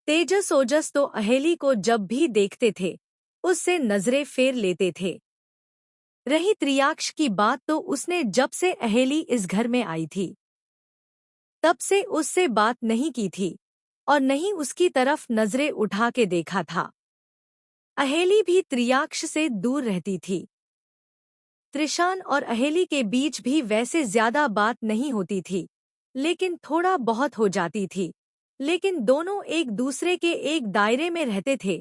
तेजस ओजस तो अहेली को जब भी देखते थे उससे नजरें फेर लेते थे। रही त्रियाक्ष की बात तो उसने जब से अहेली इस घर में आई थी तब से उससे बात नहीं की थी और नहीं उसकी तरफ नजरें उठा के देखा था। अहेली भी त्रियाक्ष से दूर रहती थी। त्रिशान और अहेली के बीच भी वैसे ज्यादा बात नहीं होती थी, लेकिन थोड़ा बहुत हो जाती थी। लेकिन दोनों एक दूसरे के एक दायरे में रहते थे।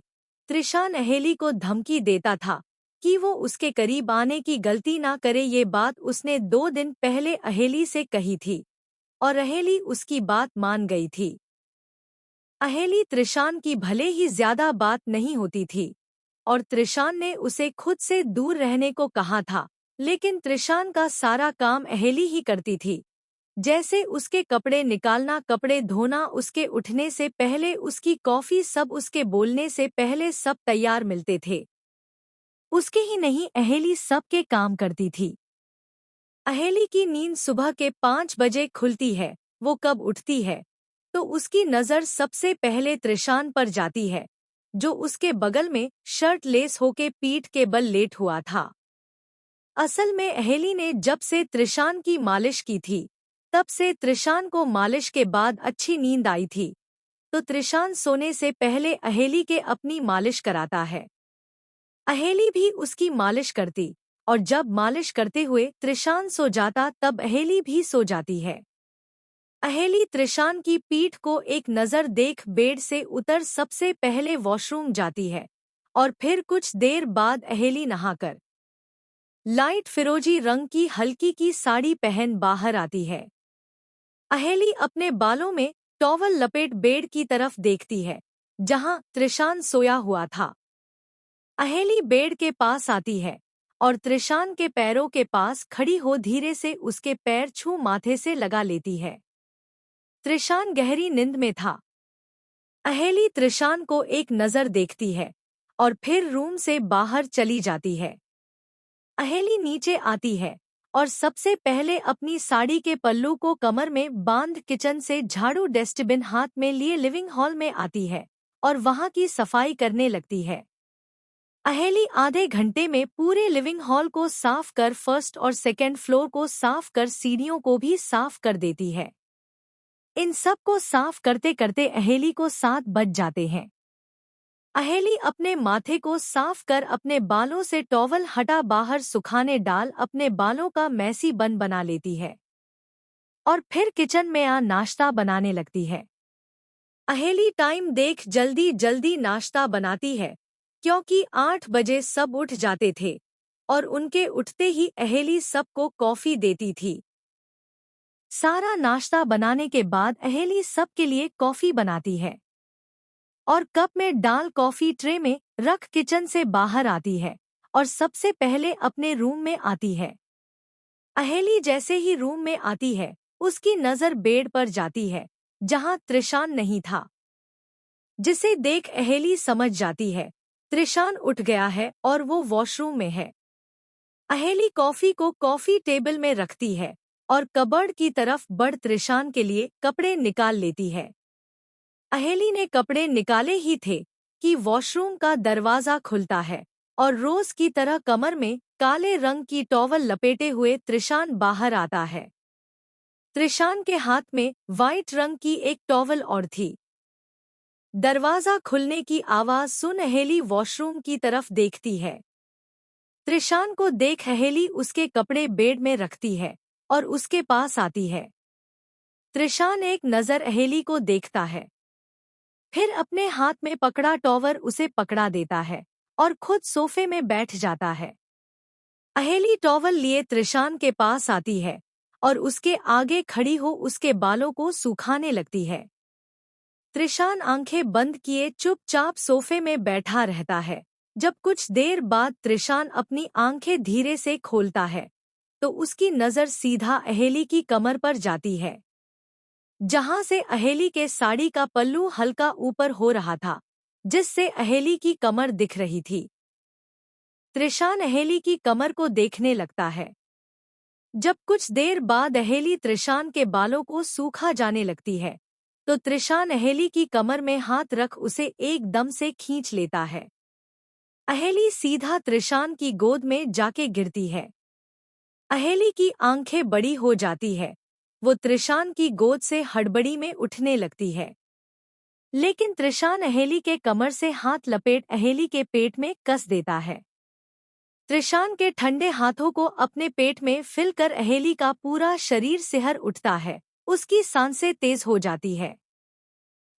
त्रिशान अहेली को धमकी देता था कि वो उसके करीब आने की गलती ना करे। ये बात उसने 2 दिन पहले अहेली से कही थी और अहेली उसकी बात मान गई थी। अहेली त्रिशान की भले ही ज्यादा बात नहीं होती थी और त्रिशान ने उसे खुद से दूर रहने को कहा था, लेकिन त्रिशान का सारा काम अहेली ही करती थी। जैसे उसके कपड़े निकालना, कपड़े धोना, उसके उठने से पहले उसकी कॉफी, सब उसके बोलने से पहले सब तैयार मिलते थे। उसके ही नहीं, अहेली सब के काम करती थी। अहेली की नींद सुबह के 5 बजे खुलती है। वो कब उठती है तो उसकी नज़र सबसे पहले त्रिशान पर जाती है, जो उसके बगल में शर्ट लेस होके पीठ के बल लेट हुआ था। असल में अहेली ने जब से त्रिशान की मालिश की थी तब से त्रिशान को मालिश के बाद अच्छी नींद आई थी, तो त्रिशान सोने से पहले अहेली के अपनी मालिश कराता है। अहेली भी उसकी मालिश करती और जब मालिश करते हुए त्रिशान सो जाता तब अहेली भी सो जाती है। अहेली त्रिशान की पीठ को एक नज़र देख बेड से उतर सबसे पहले वॉशरूम जाती है और फिर कुछ देर बाद अहेली नहाकर लाइट फिरोजी रंग की हल्की की साड़ी पहन बाहर आती है। अहेली अपने बालों में टॉवल लपेट बेड की तरफ देखती है जहां त्रिशान सोया हुआ था। अहेली बेड के पास आती है और त्रिशान के पैरों के पास खड़ी हो धीरे से उसके पैर छू माथे से लगा लेती है। त्रिशान गहरी नींद में था। अहेली त्रिशान को एक नज़र देखती है और फिर रूम से बाहर चली जाती है। अहेली नीचे आती है और सबसे पहले अपनी साड़ी के पल्लू को कमर में बांध किचन से झाड़ू डस्टबिन हाथ में लिए लिविंग हॉल में आती है और वहां की सफाई करने लगती है। अहेली आधे घंटे में पूरे लिविंग हॉल को साफ कर, फर्स्ट और सेकेंड फ्लोर को साफ कर, सीढ़ियों को भी साफ कर देती है। इन सब को साफ करते करते अहेली को 7 बज जाते हैं। अहेली अपने माथे को साफ कर अपने बालों से टॉवल हटा बाहर सुखाने डाल अपने बालों का मैसी बन बना लेती है और फिर किचन में नाश्ता बनाने लगती है। अहेली टाइम देख जल्दी जल्दी नाश्ता बनाती है क्योंकि 8 बजे सब उठ जाते थे और उनके उठते ही अहेली सबको कॉफी देती थी। सारा नाश्ता बनाने के बाद अहेली सबके लिए कॉफी बनाती है और कप में डाल कॉफी ट्रे में रख किचन से बाहर आती है और सबसे पहले अपने रूम में आती है। अहेली जैसे ही रूम में आती है उसकी नज़र बेड पर जाती है जहां त्रिशान नहीं था, जिसे देख अहेली समझ जाती है त्रिशान उठ गया है और वो वॉशरूम में है। अहेली कॉफी को कॉफी टेबल में रखती है और कबर्ड की तरफ बढ़ त्रिशान के लिए कपड़े निकाल लेती है। अहेली ने कपड़े निकाले ही थे कि वॉशरूम का दरवाजा खुलता है और रोज की तरह कमर में काले रंग की टॉवल लपेटे हुए त्रिशान बाहर आता है। त्रिशान के हाथ में वाइट रंग की एक टॉवल और थी। दरवाजा खुलने की आवाज सुन अहेली वॉशरूम की तरफ देखती है। त्रिशान को देख अहेली उसके कपड़े बेड में रखती है और उसके पास आती है। त्रिशान एक नज़र अहेली को देखता है, फिर अपने हाथ में पकड़ा टॉवल उसे पकड़ा देता है और खुद सोफे में बैठ जाता है। अहेली टॉवल लिए त्रिशान के पास आती है और उसके आगे खड़ी हो उसके बालों को सुखाने लगती है। त्रिशान आंखें बंद किए चुपचाप सोफे में बैठा रहता है। जब कुछ देर बाद त्रिशान अपनी आंखें धीरे से खोलता है तो उसकी नज़र सीधा अहेली की कमर पर जाती है, जहां से अहेली के साड़ी का पल्लू हल्का ऊपर हो रहा था, जिससे अहेली की कमर दिख रही थी। त्रिशान अहेली की कमर को देखने लगता है। जब कुछ देर बाद अहेली त्रिशान के बालों को सूखा जाने लगती है तो त्रिशान अहेली की कमर में हाथ रख उसे एकदम से खींच लेता है। अहेली सीधा त्रिशान की गोद में जाके गिरती है। अहेली की आंखें बड़ी हो जाती है। वो त्रिशान की गोद से हड़बड़ी में उठने लगती है। लेकिन त्रिशान अहेली के कमर से हाथ लपेट अहेली के पेट में कस देता है। त्रिशान के ठंडे हाथों को अपने पेट में फिलकर अहेली का पूरा शरीर सिहर उठता है। उसकी सांसें तेज हो जाती है।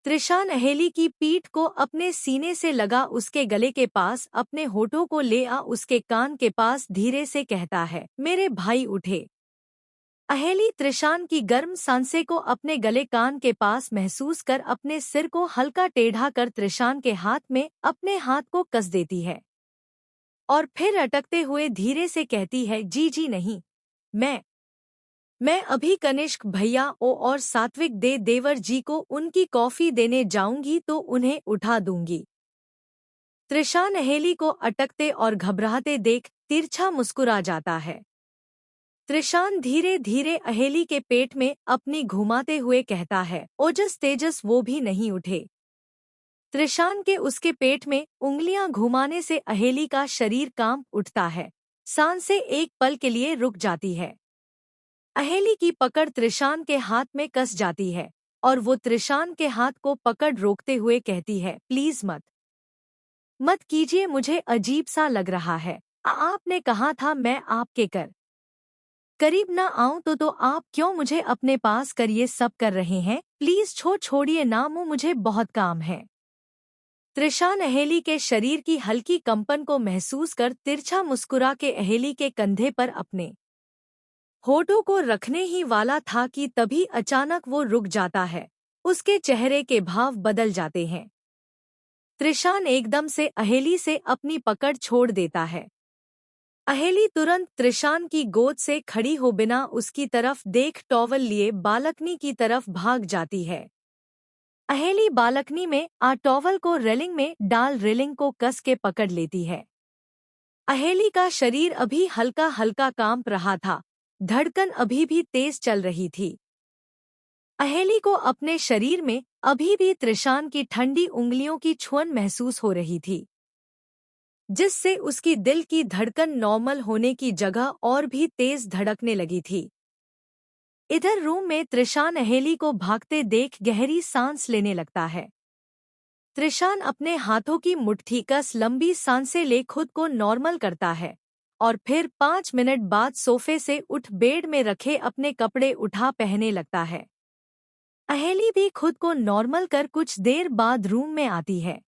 त्रिशान अहेली की पीठ को अपने सीने से लगा उसके गले के पास अपने होठों को ले आ उसके कान के पास धीरे से कहता है, मेरे भाई उठे। अहेली त्रिशान की गर्म सांसें को अपने गले कान के पास महसूस कर अपने सिर को हल्का टेढ़ा कर त्रिशान के हाथ में अपने हाथ को कस देती है और फिर अटकते हुए धीरे से कहती है, जी जी नहीं, मैं अभी कनिष्क भैया और सात्विक देवर जी को उनकी कॉफी देने जाऊंगी तो उन्हें उठा दूंगी। त्रिशान अहेली को अटकते और घबराते देख तिरछा मुस्कुरा जाता है। त्रिशान धीरे धीरे अहेली के पेट में अपनी घुमाते हुए कहता है, ओजस तेजस वो भी नहीं उठे। त्रिशान के उसके पेट में उंगलियां घुमाने से अहेली का शरीर कांप उठता है। सांसें एक पल के लिए रुक जाती है। अहेली की पकड़ त्रिशान के हाथ में कस जाती है और वो त्रिशान के हाथ को पकड़ रोकते हुए कहती है, प्लीज मत कीजिए, मुझे अजीब सा लग रहा है। आपने कहा था मैं आपके करीब ना आऊं तो आप क्यों मुझे अपने पास कर ये सब कर रहे हैं? प्लीज छोड़िए ना, मुझे बहुत काम है। त्रिशान अहेली के शरीर की हल्की कंपन को महसूस कर तिरछा मुस्कुरा के अहेली के कंधे पर अपने होठों को रखने ही वाला था कि तभी अचानक वो रुक जाता है। उसके चेहरे के भाव बदल जाते हैं। त्रिशान एकदम से अहेली से अपनी पकड़ छोड़ देता है। अहेली तुरंत त्रिशान की गोद से खड़ी हो बिना उसकी तरफ देख टॉवल लिए बालकनी की तरफ भाग जाती है। अहेली बालकनी में टॉवल को रेलिंग में डाल रेलिंग को कस के पकड़ लेती है। अहेली का शरीर अभी हल्का हल्का कांप रहा था, धड़कन अभी भी तेज चल रही थी। अहेली को अपने शरीर में अभी भी त्रिशान की ठंडी उंगलियों की छुअन महसूस हो रही थी, जिससे उसकी दिल की धड़कन नॉर्मल होने की जगह और भी तेज धड़कने लगी थी। इधर रूम में त्रिशान अहेली को भागते देख गहरी सांस लेने लगता है। त्रिशान अपने हाथों की मुट्ठी कस लंबी सांसें ले खुद को नॉर्मल करता है और फिर 5 मिनट बाद सोफे से उठ बेड में रखे अपने कपड़े उठा पहनने लगता है। अहेली भी खुद को नॉर्मल कर कुछ देर बाद रूम में आती है।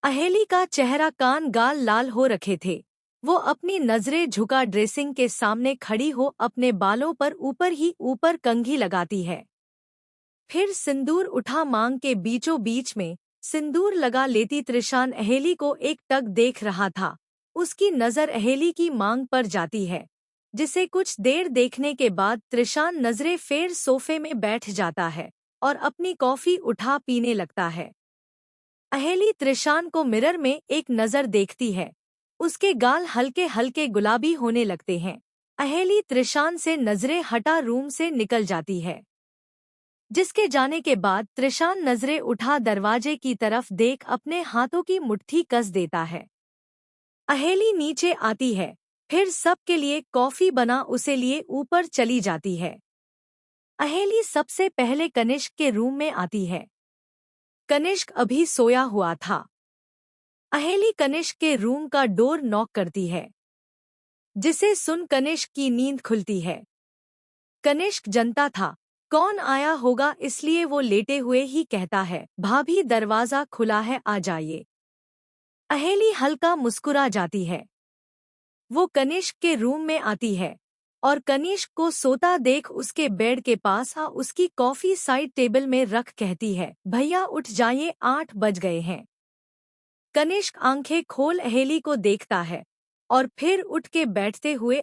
अहेली का चेहरा कान गाल लाल हो रखे थे। वो अपनी नजरें झुका ड्रेसिंग के सामने खड़ी हो अपने बालों पर ऊपर ही ऊपर कंघी लगाती है। फिर सिंदूर उठा मांग के बीचों बीच में सिंदूर लगा लेती। त्रिशान अहेली को एक टक देख रहा था। उसकी नज़र अहेली की मांग पर जाती है, जिसे कुछ देर देखने के बाद त्रिशान नजरें फेर सोफे में बैठ जाता है और अपनी कॉफी उठा पीने लगता है। अहेली त्रिशान को मिरर में एक नज़र देखती है। उसके गाल हल्के हल्के गुलाबी होने लगते हैं। अहेली त्रिशान से नजरें हटा रूम से निकल जाती है, जिसके जाने के बाद त्रिशान नजरें उठा दरवाजे की तरफ देख अपने हाथों की मुट्ठी कस देता है। अहेली नीचे आती है, फिर सबके लिए कॉफी बना उसे लिए ऊपर चली जाती है। अहेली सबसे पहले कनिष्क के रूम में आती है। कनिष्क अभी सोया हुआ था। अहेली कनिष्क के रूम का डोर नॉक करती है, जिसे सुन कनिष्क की नींद खुलती है। कनिष्क जनता था कौन आया होगा, इसलिए वो लेटे हुए ही कहता है, भाभी दरवाजा खुला है, आ जाइए। अहेली हल्का मुस्कुरा जाती है। वो कनिष्क के रूम में आती है और कनिष्क को सोता देख उसके बेड के पास उसकी कॉफी साइड टेबल में रख कहती है, भैया उठ जाइए, 8 बज गए हैं। कनिष्क आंखें खोल अहेली को देखता है और फिर उठ के बैठते हुए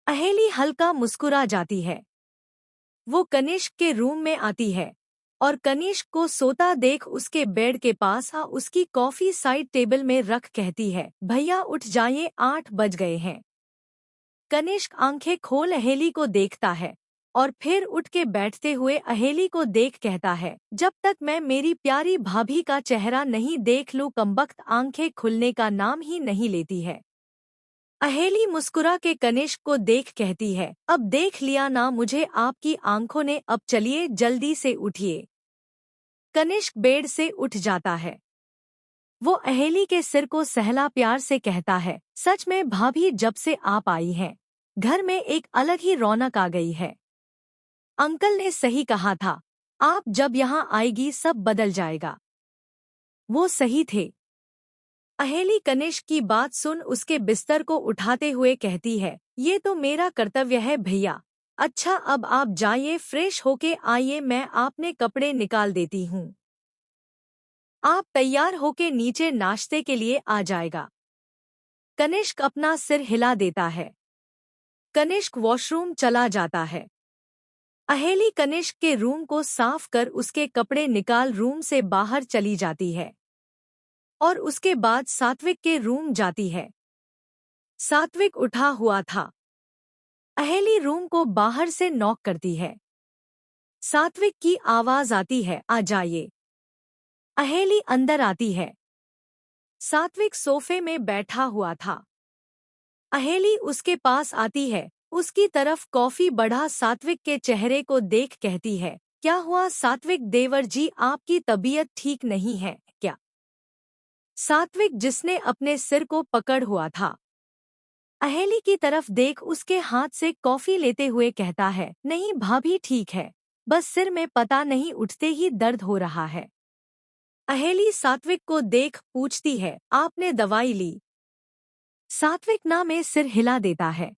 अहेली हल्का मुस्कुरा जाती है। वो कनिष्क के रूम में आती है और कनिष्क को सोता देख उसके बेड के पास उसकी कॉफी साइड टेबल में रख कहती है, भैया उठ जाइए, 8 बज गए हैं। कनिष्क आंखें खोल अहेली को देखता है और फिर उठ के बैठते हुए अहेली को देख कहता है, जब तक मैं मेरी प्यारी भाभी का चेहरा नहीं देख लूं कमबख्त आंखें खुलने का नाम ही नहीं लेती है। अहेली मुस्कुरा के कनिष्क को देख कहती है, अब देख लिया ना मुझे आपकी आंखों ने, अब चलिए जल्दी से उठिए। कनिष्क बेड से उठ जाता है। वो अहेली के सिर को सहला प्यार से कहता है, सच में भाभी जब से आप आई हैं, घर में एक अलग ही रौनक आ गई है। अंकल ने सही कहा था, आप जब यहाँ आएगी सब बदल जाएगा। वो सही थे। अहेली कनिष्क की बात सुन उसके बिस्तर को उठाते हुए कहती है, ये तो मेरा कर्तव्य है भैया। अच्छा अब आप जाइए फ्रेश होके आइए, मैं आपने कपड़े निकाल देती हूँ। आप तैयार होके नीचे नाश्ते के लिए आ जाएगा। कनिष्क अपना सिर हिला देता है। कनिष्क वॉशरूम चला जाता है। अहेली कनिष्क के रूम को साफ कर उसके कपड़े निकाल रूम से बाहर चली जाती है और उसके बाद सात्विक के रूम जाती है। सात्विक उठा हुआ था। अहेली रूम को बाहर से नॉक करती है। सात्विक की आवाज आती है, आ जाइए। अहेली अंदर आती है। सात्विक सोफे में बैठा हुआ था। अहेली उसके पास आती है, उसकी तरफ कॉफी बढ़ा सात्विक के चेहरे को देख कहती है, क्या हुआ सात्विक देवर जी, आपकी तबीयत ठीक नहीं है क्या? सात्विक जिसने अपने सिर को पकड़ हुआ था, अहेली की तरफ देख उसके हाथ से कॉफी लेते हुए कहता है, नहीं भाभी ठीक है, बस सिर में पता नहीं उठते ही दर्द हो रहा है। अहेली सात्विक को देख पूछती है, आपने दवाई ली? सात्विक ना में सिर हिला देता है।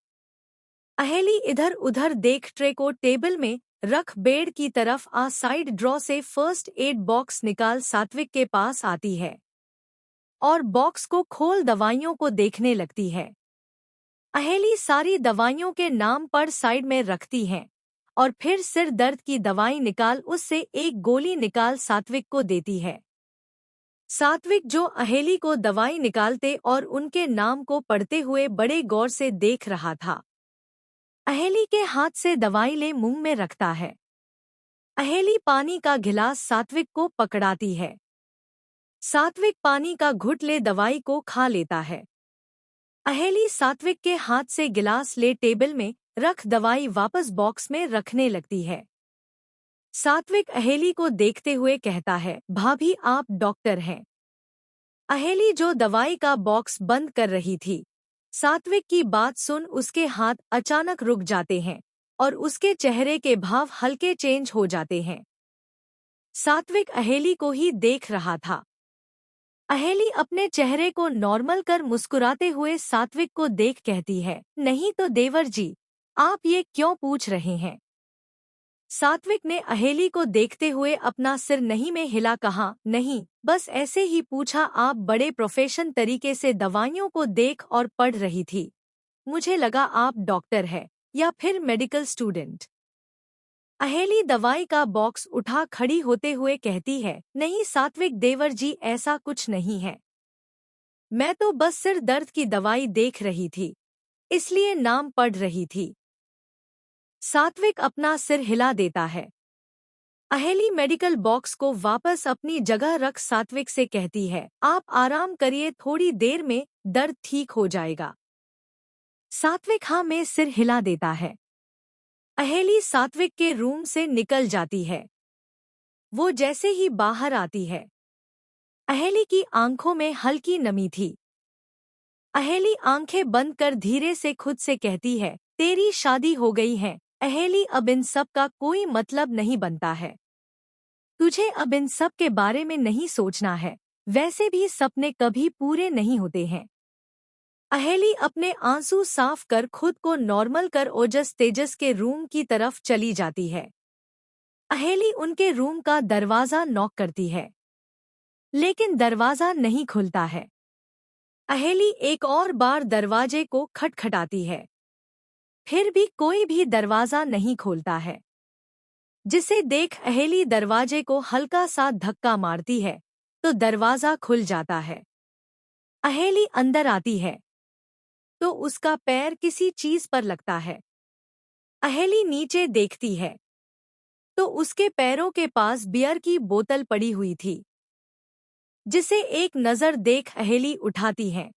अहेली इधर उधर देख ट्रे को टेबल में रख बेड की तरफ आ साइड ड्रॉ से फर्स्ट एड बॉक्स निकाल सात्विक के पास आती है और बॉक्स को खोल दवाइयों को देखने लगती है। अहेली सारी दवाइयों के नाम पर साइड में रखती हैं और फिर सिर दर्द की दवाई निकाल उससे एक गोली निकाल सात्विक को देती है। सात्विक जो अहेली को दवाई निकालते और उनके नाम को पढ़ते हुए बड़े गौर से देख रहा था, अहेली के हाथ से दवाई ले मुंह में रखता है। अहेली पानी का गिलास सात्विक को पकड़ाती है। सात्विक पानी का घुट ले दवाई को खा लेता है। अहेली सात्विक के हाथ से गिलास ले टेबल में रख दवाई वापस बॉक्स में रखने लगती है। सात्विक अहेली को देखते हुए कहता है, भाभी आप डॉक्टर हैं। अहेली जो दवाई का बॉक्स बंद कर रही थी, सात्विक की बात सुन उसके हाथ अचानक रुक जाते हैं और उसके चेहरे के भाव हल्के चेंज हो जाते हैं। सात्विक अहेली को ही देख रहा था। अहेली अपने चेहरे को नॉर्मल कर मुस्कुराते हुए सात्विक को देख कहती है, नहीं तो देवर जी, आप ये क्यों पूछ रहे हैं? सात्विक ने अहेली को देखते हुए अपना सिर नहीं में हिला कहा, नहीं, बस ऐसे ही पूछा। आप बड़े प्रोफेशन तरीके से दवाइयों को देख और पढ़ रही थी, मुझे लगा आप डॉक्टर है या फिर मेडिकल स्टूडेंट। अहेली दवाई का बॉक्स उठा खड़ी होते हुए कहती है, नहीं सात्विक देवर जी, ऐसा कुछ नहीं है, मैं तो बस सिर दर्द की दवाई देख रही थी, इसलिए नाम पढ़ रही थी। सात्विक अपना सिर हिला देता है। अहेली मेडिकल बॉक्स को वापस अपनी जगह रख सात्विक से कहती है, आप आराम करिए, थोड़ी देर में दर्द ठीक हो जाएगा। सात्विक हाँ में सिर हिला देता है। अहेली सात्विक के रूम से निकल जाती है। वो जैसे ही बाहर आती है, अहेली की आंखों में हल्की नमी थी। अहेली आंखें बंद कर धीरे से खुद से कहती है, तेरी शादी हो गई है अहेली, अब इन सब का कोई मतलब नहीं बनता है। तुझे अब इन सब के बारे में नहीं सोचना है, वैसे भी सपने कभी पूरे नहीं होते हैं। अहेली अपने आंसू साफ कर खुद को नॉर्मल कर ओजस तेजस के रूम की तरफ चली जाती है। अहेली उनके रूम का दरवाजा नॉक करती है, लेकिन दरवाजा नहीं खुलता है। अहेली एक और बार दरवाजे को खटखटाती है, फिर भी कोई भी दरवाजा नहीं खोलता है। जिसे देख अहेली दरवाजे को हल्का सा धक्का मारती है तो दरवाजा खुल जाता है। अहेली अंदर आती है तो उसका पैर किसी चीज पर लगता है। अहेली नीचे देखती है तो उसके पैरों के पास बियर की बोतल पड़ी हुई थी, जिसे एक नज़र देख अहेली उठाती है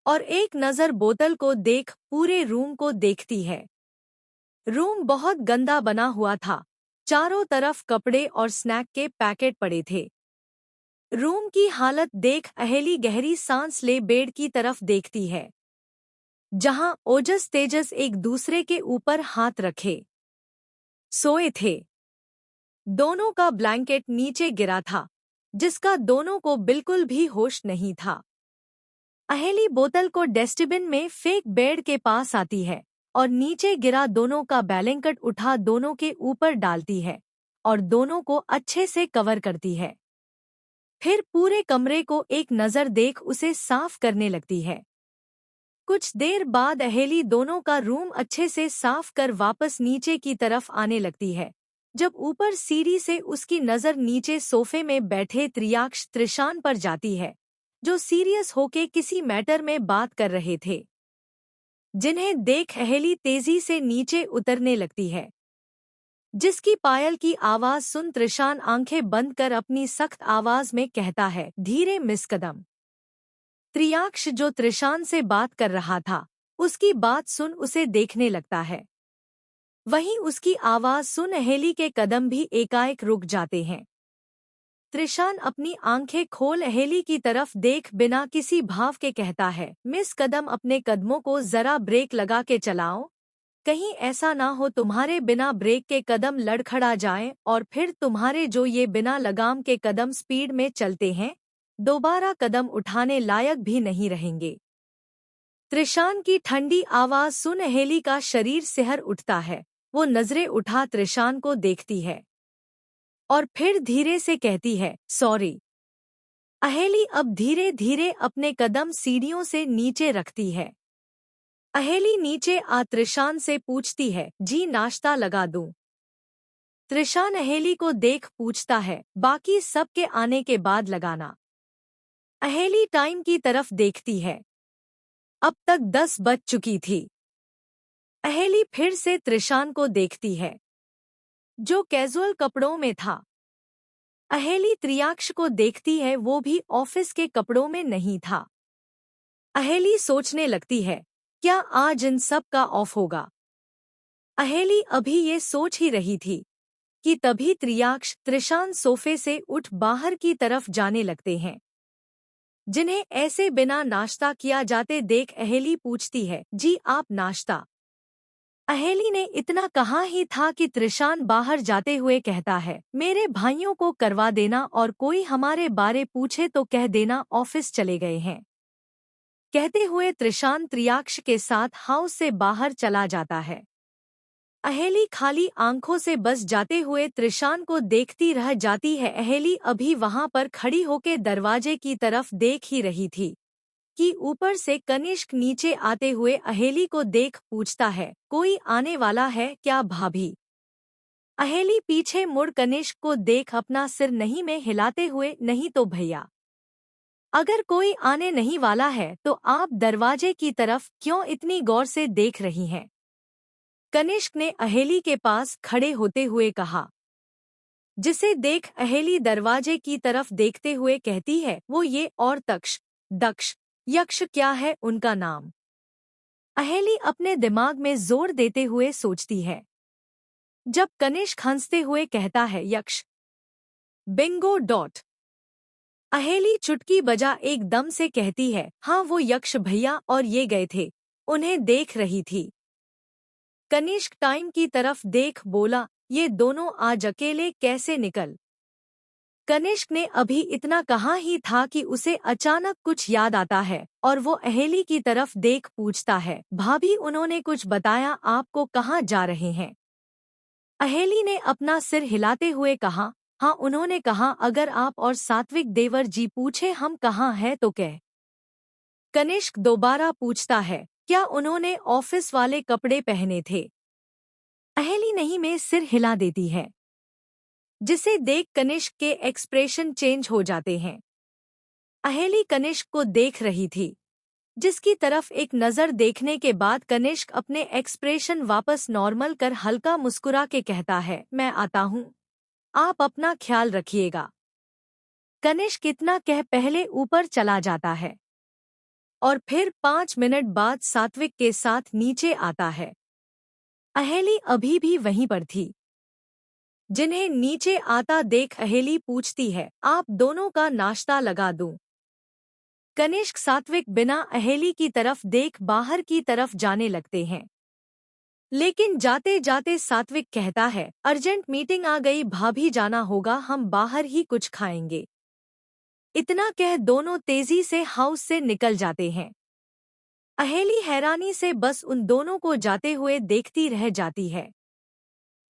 और एक नज़र बोतल को देख पूरे रूम को देखती है। रूम बहुत गंदा बना हुआ था। चारों तरफ कपड़े और स्नैक के पैकेट पड़े थे। रूम की हालत देख अहेली गहरी सांस ले बेड की तरफ देखती है, जहां ओजस तेजस एक दूसरे के ऊपर हाथ रखे सोए थे। दोनों का ब्लैंकेट नीचे गिरा था, जिसका दोनों को बिल्कुल भी होश नहीं था। अहेली बोतल को डस्टबिन में फेंक बेड के पास आती है और नीचे गिरा दोनों का ब्लैंकेट उठा दोनों के ऊपर डालती है और दोनों को अच्छे से कवर करती है। फिर पूरे कमरे को एक नज़र देख उसे साफ करने लगती है। कुछ देर बाद अहेली दोनों का रूम अच्छे से साफ कर वापस नीचे की तरफ आने लगती है। जब ऊपर सीढ़ी से उसकी नज़र नीचे सोफे में बैठे त्रियाक्ष त्रिशान पर जाती है, जो सीरियस होके किसी मैटर में बात कर रहे थे, जिन्हें देख अहेली तेजी से नीचे उतरने लगती है। जिसकी पायल की आवाज सुन त्रिशान आंखें बंद कर अपनी सख्त आवाज में कहता है, धीरे मिस कदम। त्रियाक्ष जो त्रिशान से बात कर रहा था, उसकी बात सुन उसे देखने लगता है। वहीं उसकी आवाज सुन अहेली के कदम भी एकाएक रुक जाते हैं। त्रिशान अपनी आंखें खोल अहेली की तरफ देख बिना किसी भाव के कहता है, मिस कदम अपने कदमों को जरा ब्रेक लगा के चलाओ। कहीं ऐसा ना हो तुम्हारे बिना ब्रेक के कदम लड़खड़ा जाएं और फिर तुम्हारे जो ये बिना लगाम के कदम स्पीड में चलते हैं, दोबारा कदम उठाने लायक भी नहीं रहेंगे। त्रिशान की ठंडी आवाज सुन अहेली का शरीर सिहर उठता है। वो नजरें उठा त्रिशान को देखती है और फिर धीरे से कहती है, सॉरी। अहेली अब धीरे धीरे अपने कदम सीढ़ियों से नीचे रखती है। अहेली नीचे आ त्रिशान से पूछती है, जी नाश्ता लगा दूं? त्रिशान अहेली को देख पूछता है, बाकी सब के आने के बाद लगाना। अहेली टाइम की तरफ देखती है। अब तक 10 बज चुकी थी। अहेली फिर से त्रिशान को देखती है, जो कैजुअल कपड़ों में था। अहेली त्रियाक्ष को देखती है, वो भी ऑफिस के कपड़ों में नहीं था। अहेली सोचने लगती है, क्या आज इन सब का ऑफ होगा? अहेली अभी ये सोच ही रही थी कि तभी त्रियाक्ष त्रिशान सोफे से उठ बाहर की तरफ जाने लगते हैं, जिन्हें ऐसे बिना नाश्ता किया जाते देख अहेली पूछती है, जी आप नाश्ता? अहेली ने इतना कहा ही था कि त्रिशान बाहर जाते हुए कहता है, मेरे भाइयों को करवा देना और कोई हमारे बारे पूछे तो कह देना ऑफिस चले गए हैं। कहते हुए त्रिशान त्रियाक्ष के साथ हाउस से बाहर चला जाता है। अहेली खाली आंखों से बस जाते हुए त्रिशान को देखती रह जाती है। अहेली अभी वहां पर खड़ी होकर दरवाजे की तरफ देख ही रही थी कि ऊपर से कनिष्क नीचे आते हुए अहेली को देख पूछता है, कोई आने वाला है क्या भाभी? अहेली पीछे मुड़ कनिष्क को देख अपना सिर नहीं में हिलाते हुए, नहीं तो भैया। अगर कोई आने नहीं वाला है तो आप दरवाजे की तरफ क्यों इतनी गौर से देख रही हैं? कनिष्क ने अहेली के पास खड़े होते हुए कहा, जिसे देख अहेली दरवाजे की तरफ देखते हुए कहती है, वो ये और तक्ष दक्ष यक्ष क्या है उनका नाम? अहेली अपने दिमाग में जोर देते हुए सोचती है। जब कनिष्क हंसते हुए कहता है, यक्ष, बिंगो डॉट। अहेली चुटकी बजा एकदम से कहती है, हाँ वो यक्ष भैया और ये गए थे, उन्हें देख रही थी। कनिष्क टाइम की तरफ देख बोला, ये दोनों आज अकेले कैसे निकल? कनिष्क ने अभी इतना कहा ही था कि उसे अचानक कुछ याद आता है और वो अहेली की तरफ देख पूछता है, भाभी उन्होंने कुछ बताया आपको, कहाँ जा रहे हैं? अहेली ने अपना सिर हिलाते हुए कहा, हाँ उन्होंने कहा अगर आप और सात्विक देवर जी पूछे हम कहाँ हैं तो कह। कनिष्क दोबारा पूछता है, क्या उन्होंने ऑफिस वाले कपड़े पहने थे? अहेली नहीं में सिर हिला देती है, जिसे देख कनिष्क के एक्सप्रेशन चेंज हो जाते हैं। अहेली कनिष्क को देख रही थी जिसकी तरफ एक नज़र देखने के बाद कनिष्क अपने एक्सप्रेशन वापस नॉर्मल कर हल्का मुस्कुरा के कहता है, मैं आता हूँ, आप अपना ख्याल रखिएगा। कनिष्क इतना कह पहले ऊपर चला जाता है और फिर 5 मिनट बाद सात्विक के साथ नीचे आता है। अहेली अभी भी वहीं पर थी। जिन्हें नीचे आता देख अहेली पूछती है, आप दोनों का नाश्ता लगा दूं? कनिष्क सात्विक बिना अहेली की तरफ देख बाहर की तरफ जाने लगते हैं। लेकिन जाते जाते सात्विक कहता है, अर्जेंट मीटिंग आ गई, भाभी जाना होगा, हम बाहर ही कुछ खाएंगे। इतना कह दोनों तेजी से हाउस से निकल जाते हैं। अहेली हैरानी से बस उन दोनों को जाते हुए देखती रह जाती है।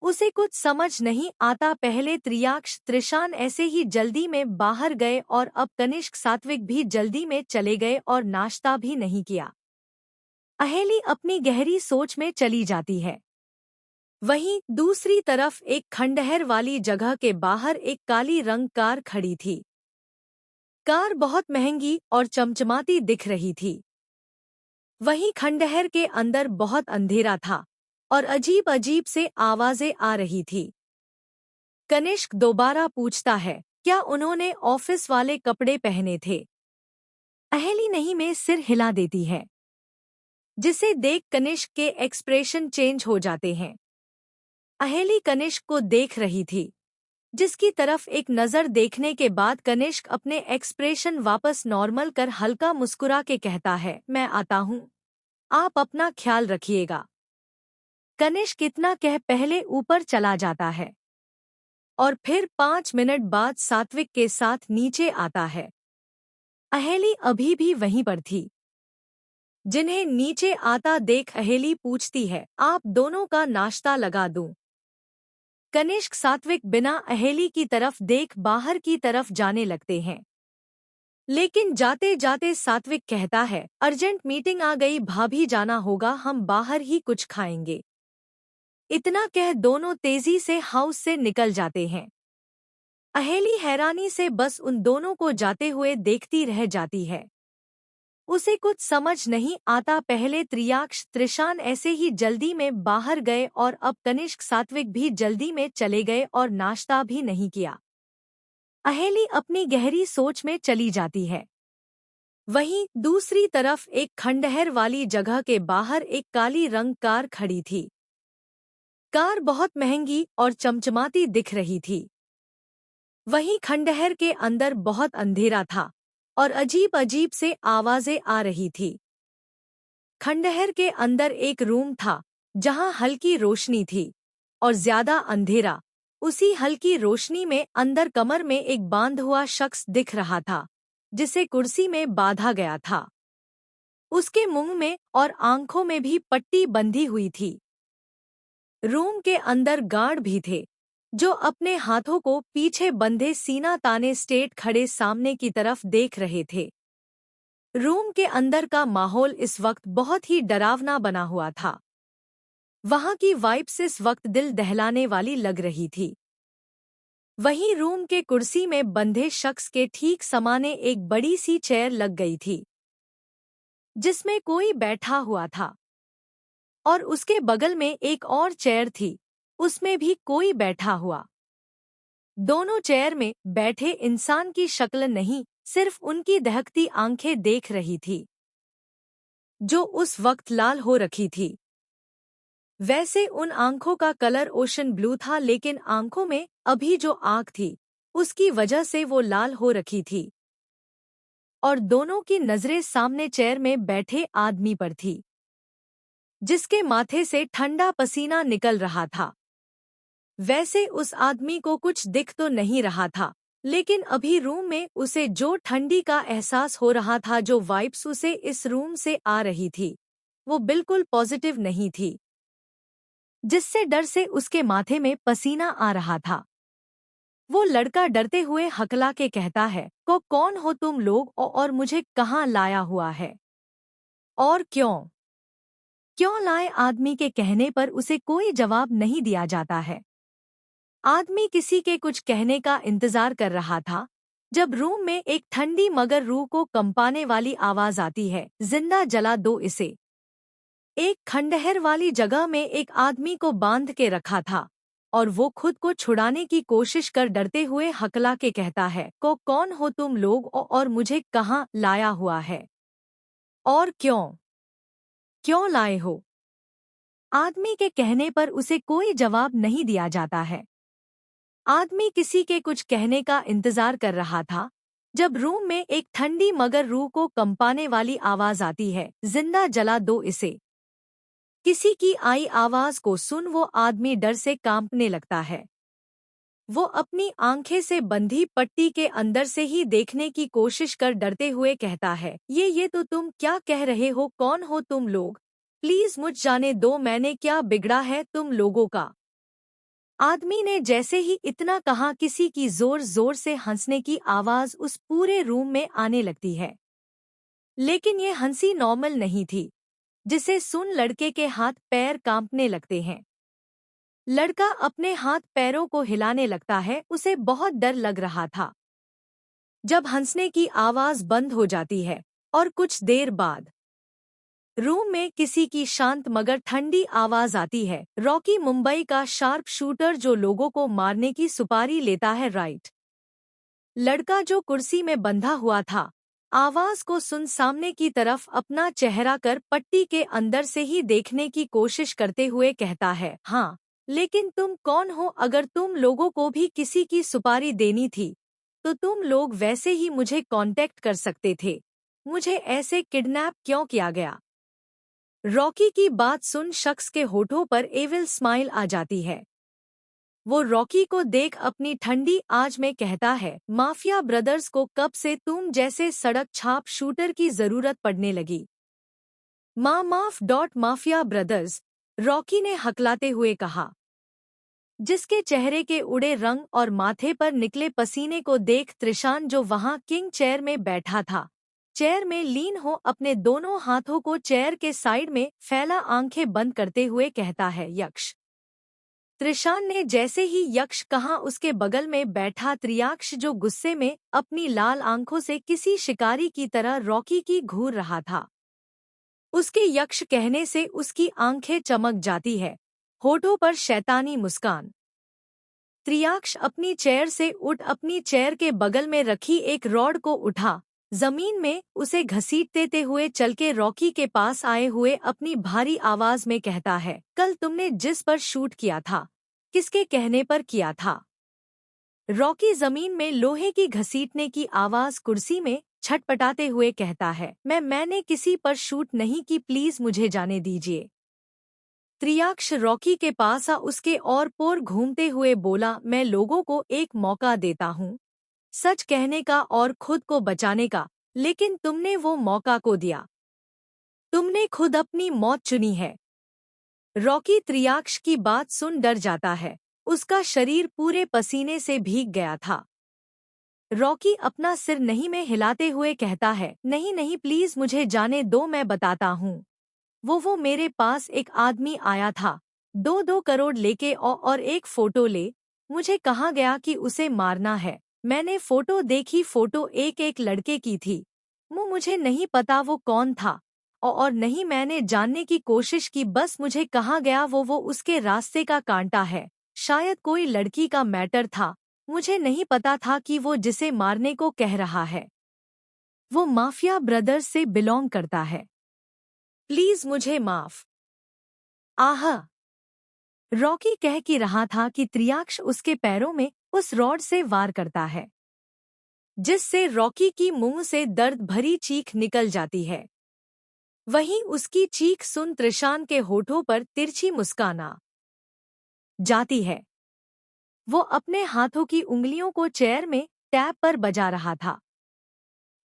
उसे कुछ समझ नहीं आता, पहले त्रियाक्ष त्रिशान ऐसे ही जल्दी में बाहर गए और अब कनिष्क सात्विक भी जल्दी में चले गए और नाश्ता भी नहीं किया। अहेली अपनी गहरी सोच में चली जाती है। वहीं दूसरी तरफ एक खंडहर वाली जगह के बाहर एक काली रंग कार खड़ी थी। कार बहुत महंगी और चमचमाती दिख रही थी। वहीं खंडहर के अंदर बहुत अंधेरा था और अजीब अजीब से आवाजें आ रही थी। कनिष्क दोबारा पूछता है, क्या उन्होंने ऑफिस वाले कपड़े पहने थे? अहेली नहीं में सिर हिला देती है, जिसे देख कनिष्क के एक्सप्रेशन चेंज हो जाते हैं। अहेली कनिष्क को देख रही थी, जिसकी तरफ एक नज़र देखने के बाद कनिष्क अपने एक्सप्रेशन वापस नॉर्मल कर हल्का मुस्कुरा के कहता है, मैं आता हूँ, आप अपना ख्याल रखिएगा। कनिष्क इतना कह पहले ऊपर चला जाता है और फिर 5 मिनट बाद सात्विक के साथ नीचे आता है। अहेली अभी भी वहीं पर थी। जिन्हें नीचे आता देख अहेली पूछती है, आप दोनों का नाश्ता लगा दूं? कनिष्क सात्विक बिना अहेली की तरफ देख बाहर की तरफ जाने लगते हैं। लेकिन जाते जाते सात्विक कहता है, अर्जेंट मीटिंग आ गई, भाभी जाना होगा, हम बाहर ही कुछ खाएंगे। इतना कह दोनों तेजी से हाउस से निकल जाते हैं। अहेली हैरानी से बस उन दोनों को जाते हुए देखती रह जाती है। उसे कुछ समझ नहीं आता, पहले त्रियाक्ष त्रिशान ऐसे ही जल्दी में बाहर गए और अब कनिष्क सात्विक भी जल्दी में चले गए और नाश्ता भी नहीं किया। अहेली अपनी गहरी सोच में चली जाती है। वहीं दूसरी तरफ एक खंडहर वाली जगह के बाहर एक काली रंग कार खड़ी थी। कार बहुत महंगी और चमचमाती दिख रही थी। वहीं खंडहर के अंदर बहुत अंधेरा था और अजीब अजीब से आवाजें आ रही थी। खंडहर के अंदर एक रूम था जहां हल्की रोशनी थी और ज्यादा अंधेरा। उसी हल्की रोशनी में अंदर कमर में एक बांध हुआ शख्स दिख रहा था, जिसे कुर्सी में बांधा गया था। उसके मुंह में और आंखों में भी पट्टी बंधी हुई थी। रूम के अंदर गार्ड भी थे, जो अपने हाथों को पीछे बंधे सीना ताने स्ट्रेट खड़े सामने की तरफ देख रहे थे। रूम के अंदर का माहौल इस वक्त बहुत ही डरावना बना हुआ था। वहां की वाइब्स इस वक्त दिल दहलाने वाली लग रही थी। वहीं रूम के कुर्सी में बंधे शख्स के ठीक समाने एक बड़ी सी चेयर लग गई थी, जिसमें कोई बैठा हुआ था और उसके बगल में एक और चेयर थी, उसमें भी कोई बैठा हुआ। दोनों चेयर में बैठे इंसान की शक्ल नहीं, सिर्फ उनकी दहकती आंखें देख रही थी, जो उस वक्त लाल हो रखी थी। वैसे उन आंखों का कलर ओशन ब्लू था, लेकिन आंखों में अभी जो आंख थी उसकी वजह से वो लाल हो रखी थी और दोनों की नजरें सामने चेयर में बैठे आदमी पर थी, जिसके माथे से ठंडा पसीना निकल रहा था। वैसे उस आदमी को कुछ दिख तो नहीं रहा था, लेकिन अभी रूम में उसे जो ठंडी का एहसास हो रहा था, जो वाइब्स उसे इस रूम से आ रही थी, वो बिल्कुल पॉजिटिव नहीं थी, जिससे डर से उसके माथे में पसीना आ रहा था। वो लड़का डरते हुए हकला के कहता है, कौन हो तुम लोग और मुझे कहाँ लाया हुआ है और क्यों क्यों लाए? आदमी के कहने पर उसे कोई जवाब नहीं दिया जाता है। आदमी किसी के कुछ कहने का इंतजार कर रहा था, जब रूम में एक ठंडी मगर रूह को कंपाने वाली आवाज आती है, जिंदा जला दो इसे। एक खंडहर वाली जगह में एक आदमी को बांध के रखा था और वो खुद को छुड़ाने की कोशिश कर डरते हुए हकला के कहता है, कौन हो तुम लोग और मुझे कहाँ लाया हुआ है और क्यों क्यों लाए हो। आदमी के कहने पर उसे कोई जवाब नहीं दिया जाता है। आदमी किसी के कुछ कहने का इंतजार कर रहा था जब रूम में एक ठंडी मगर रूह को कंपाने वाली आवाज आती है, जिंदा जला दो इसे। किसी की आई आवाज को सुन वो आदमी डर से कांपने लगता है। वो अपनी आंखें से बंधी पट्टी के अंदर से ही देखने की कोशिश कर डरते हुए कहता है, ये तो तुम क्या कह रहे हो, कौन हो तुम लोग, प्लीज मुझ जाने दो, मैंने क्या बिगड़ा है तुम लोगों का। आदमी ने जैसे ही इतना कहा, किसी की जोर जोर से हंसने की आवाज उस पूरे रूम में आने लगती है। लेकिन ये हंसी नॉर्मल नहीं थी, जिसे सुन लड़के के हाथ पैर कांपने लगते हैं। लड़का अपने हाथ पैरों को हिलाने लगता है, उसे बहुत डर लग रहा था। जब हंसने की आवाज बंद हो जाती है और कुछ देर बाद रूम में किसी की शांत मगर ठंडी आवाज आती है, रॉकी मुंबई का शार्प शूटर जो लोगों को मारने की सुपारी लेता है, राइट। लड़का जो कुर्सी में बंधा हुआ था, आवाज को सुन सामने की तरफ अपना चेहरा कर पट्टी के अंदर से ही देखने की कोशिश करते हुए कहता है, हाँ, लेकिन तुम कौन हो। अगर तुम लोगों को भी किसी की सुपारी देनी थी तो तुम लोग वैसे ही मुझे कांटेक्ट कर सकते थे। मुझे ऐसे किडनैप क्यों किया गया। रॉकी की बात सुन शख्स के होठों पर एविल स्माइल आ जाती है। वो रॉकी को देख अपनी ठंडी आवाज में कहता है, माफिया ब्रदर्स को कब से तुम जैसे सड़क छाप शूटर की जरूरत पड़ने लगी। माफिया ब्रदर्स, रॉकी ने हकलाते हुए कहा। जिसके चेहरे के उड़े रंग और माथे पर निकले पसीने को देख त्रिशान, जो वहां किंग चेयर में बैठा था, चेयर में लीन हो अपने दोनों हाथों को चेयर के साइड में फैला आंखें बंद करते हुए कहता है, यक्ष। त्रिशान ने जैसे ही यक्ष कहा, उसके बगल में बैठा त्रियाक्ष, जो गुस्से में अपनी लाल आंखों से किसी शिकारी की तरह रॉकी की घूर रहा था, उसके यक्ष कहने से उसकी आंखें चमक जाती है, होठों पर शैतानी मुस्कान। त्रियाक्ष अपनी चेयर से उठ अपनी चेयर के बगल में रखी एक रॉड को उठा, जमीन में उसे घसीटते हुए चल के रॉकी के पास आए हुए अपनी भारी आवाज में कहता है, कल तुमने जिस पर शूट किया था, किसके कहने पर किया था। रॉकी जमीन में लोहे की घसीटने की आवाज कुर्सी में छटपटाते हुए कहता है, मैंने किसी पर शूट नहीं की, प्लीज मुझे जाने दीजिए। त्रियाक्ष रॉकी के पास आ उसके और पोर घूमते हुए बोला, मैं लोगों को एक मौका देता हूँ सच कहने का और खुद को बचाने का, लेकिन तुमने वो मौका को दिया। तुमने खुद अपनी मौत चुनी है। रॉकी त्रियाक्ष की बात सुन डर जाता है, उसका शरीर पूरे पसीने से भीग गया था। रॉकी अपना सिर नहीं में हिलाते हुए कहता है, नहीं नहीं, प्लीज मुझे जाने दो, मैं बताता हूँ। वो मेरे पास एक आदमी आया था, 2 करोड़ लेके और एक फोटो ले। मुझे कहा गया कि उसे मारना है। मैंने फोटो देखी, फोटो एक लड़के की थी। मुझे नहीं पता वो कौन था और नहीं मैंने जानने की कोशिश की, बस मुझे कहा गया वो उसके रास्ते का कांटा है। शायद कोई लड़की का मैटर था, मुझे नहीं पता था कि वो जिसे मारने को कह रहा है वो माफिया ब्रदर्स से बिलोंग करता है। प्लीज मुझे माफ। आह। रॉकी कह की रहा था कि त्रियाक्ष उसके पैरों में उस रॉड से वार करता है, जिससे रॉकी की मुंह से दर्द भरी चीख निकल जाती है। वहीं उसकी चीख सुन त्रिशान के होठों पर तिरछी मुस्कान आ जाती है। वो अपने हाथों की उंगलियों को चेयर में टैप पर बजा रहा था।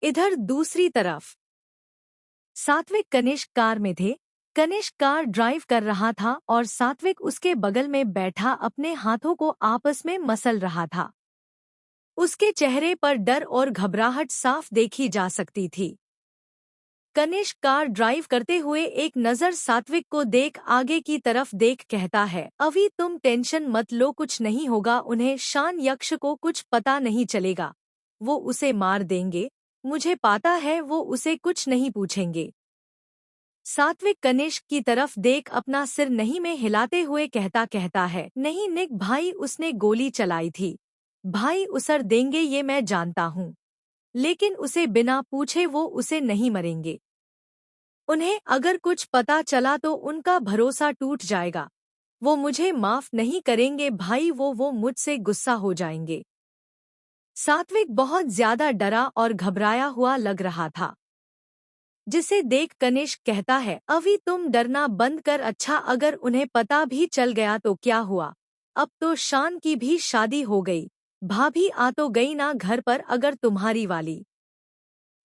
इधर दूसरी तरफ सात्विक कनिष्क कार में थे। कनिष्क कार ड्राइव कर रहा था और सात्विक उसके बगल में बैठा अपने हाथों को आपस में मसल रहा था। उसके चेहरे पर डर और घबराहट साफ देखी जा सकती थी। कनिष्क कार ड्राइव करते हुए एक नज़र सात्विक को देख आगे की तरफ देख कहता है, अभी तुम टेंशन मत लो, कुछ नहीं होगा उन्हें, शान यक्ष को कुछ पता नहीं चलेगा। वो उसे मार देंगे, मुझे पता है वो उसे कुछ नहीं पूछेंगे। सात्विक कनिष्क की तरफ देख अपना सिर नहीं में हिलाते हुए कहता कहता है, नहीं निक भाई, उसने गोली चलाई थी। भाई उसर देंगे ये मैं जानता हूँ, लेकिन उसे बिना पूछे वो उसे नहीं मरेंगे। उन्हें अगर कुछ पता चला तो उनका भरोसा टूट जाएगा। वो मुझे माफ नहीं करेंगे भाई, वो मुझसे गुस्सा हो जाएंगे। सात्विक बहुत ज्यादा डरा और घबराया हुआ लग रहा था, जिसे देख कनिष्क कहता है, अभी तुम डरना बंद कर। अच्छा, अगर उन्हें पता भी चल गया तो क्या हुआ? अब तो शान की भी शादी हो गई, भाभी आ तो गई ना घर पर अगर तुम्हारी वाली।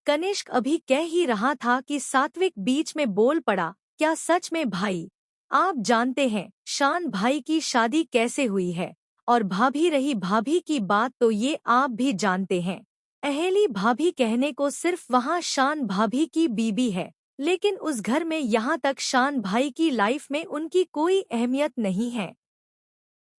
कनिष्क अभी कह ही रहा था कि सात्विक बीच में बोल पड़ा, क्या सच में भाई? आप जानते हैं शान भाई की शादी कैसे हुई है? और भाभी रही भाभी की बात तो ये आप भी जानते हैं। अहेली भाभी कहने को सिर्फ वहाँ शान भाभी की बीबी है, लेकिन उस घर में यहाँ तक शान भाई की लाइफ में उनकी कोई अहमियत नहीं है।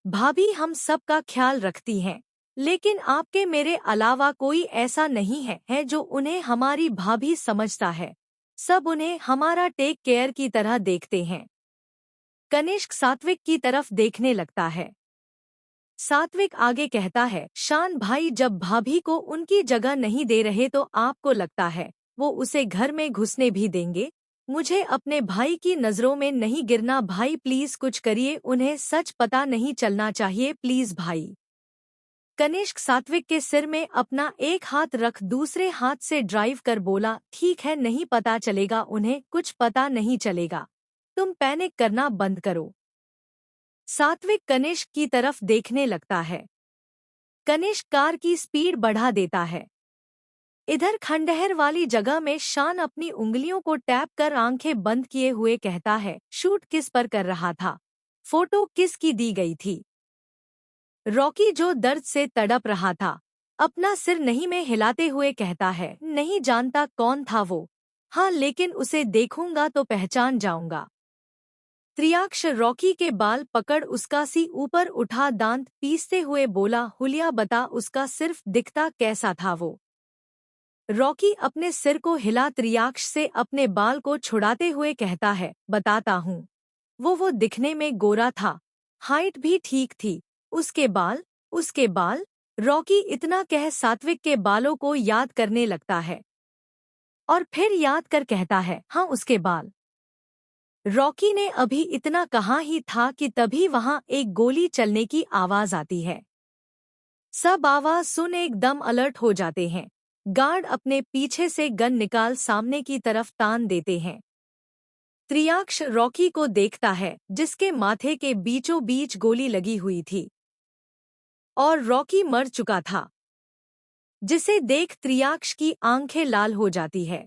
भाभी हम सबका ख्याल रखती हैं, लेकिन आपके मेरे अलावा कोई ऐसा नहीं है जो उन्हें हमारी भाभी समझता है। सब उन्हें हमारा टेक केयर की तरह देखते हैं। कनिष्क सात्विक की तरफ देखने लगता है। सात्विक आगे कहता है, शान भाई जब भाभी को उनकी जगह नहीं दे रहे तो आपको लगता है वो उसे घर में घुसने भी देंगे? मुझे अपने भाई की नजरों में नहीं गिरना भाई, प्लीज कुछ करिए, उन्हें सच पता नहीं चलना चाहिए प्लीज भाई। कनिष्क सात्विक के सिर में अपना एक हाथ रख दूसरे हाथ से ड्राइव कर बोला, ठीक है, नहीं पता चलेगा, उन्हें कुछ पता नहीं चलेगा। तुम पैनिक करना बंद करो। सात्विक कनिष्क की तरफ देखने लगता है। कनिष्क कार की स्पीड बढ़ा देता है। इधर खंडहर वाली जगह में शान अपनी उंगलियों को टैप कर आंखें बंद किए हुए कहता है, शूट किस पर कर रहा था? फोटो किसकी दी गई थी? रॉकी जो दर्द से तड़प रहा था, अपना सिर नहीं में हिलाते हुए कहता है, नहीं जानता कौन था वो। हाँ, लेकिन उसे देखूंगा तो पहचान जाऊंगा। त्रियाक्ष रॉकी के बाल पकड़ उसका सी ऊपर उठा दांत पीसते हुए बोला, हुलिया बता, उसका सिर्फ दिखता कैसा था वो? रॉकी अपने सिर को हिला त्रियाक्ष से अपने बाल को छुड़ाते हुए कहता है, बताता हूँ। वो दिखने में गोरा था, हाइट भी ठीक थी। उसके बाल। रॉकी इतना कह सात्विक के बालों को याद करने लगता है और फिर याद कर कहता है, हाँ उसके बाल। रॉकी ने अभी इतना कहा ही था कि तभी वहां एक गोली चलने की आवाज आती है। सब आवाज सुन एकदम अलर्ट हो जाते हैं। गार्ड अपने पीछे से गन निकाल सामने की तरफ तान देते हैं। त्रियाक्ष रॉकी को देखता है, जिसके माथे के बीचों बीच गोली लगी हुई थी और रॉकी मर चुका था, जिसे देख त्रियाक्ष की आंखें लाल हो जाती है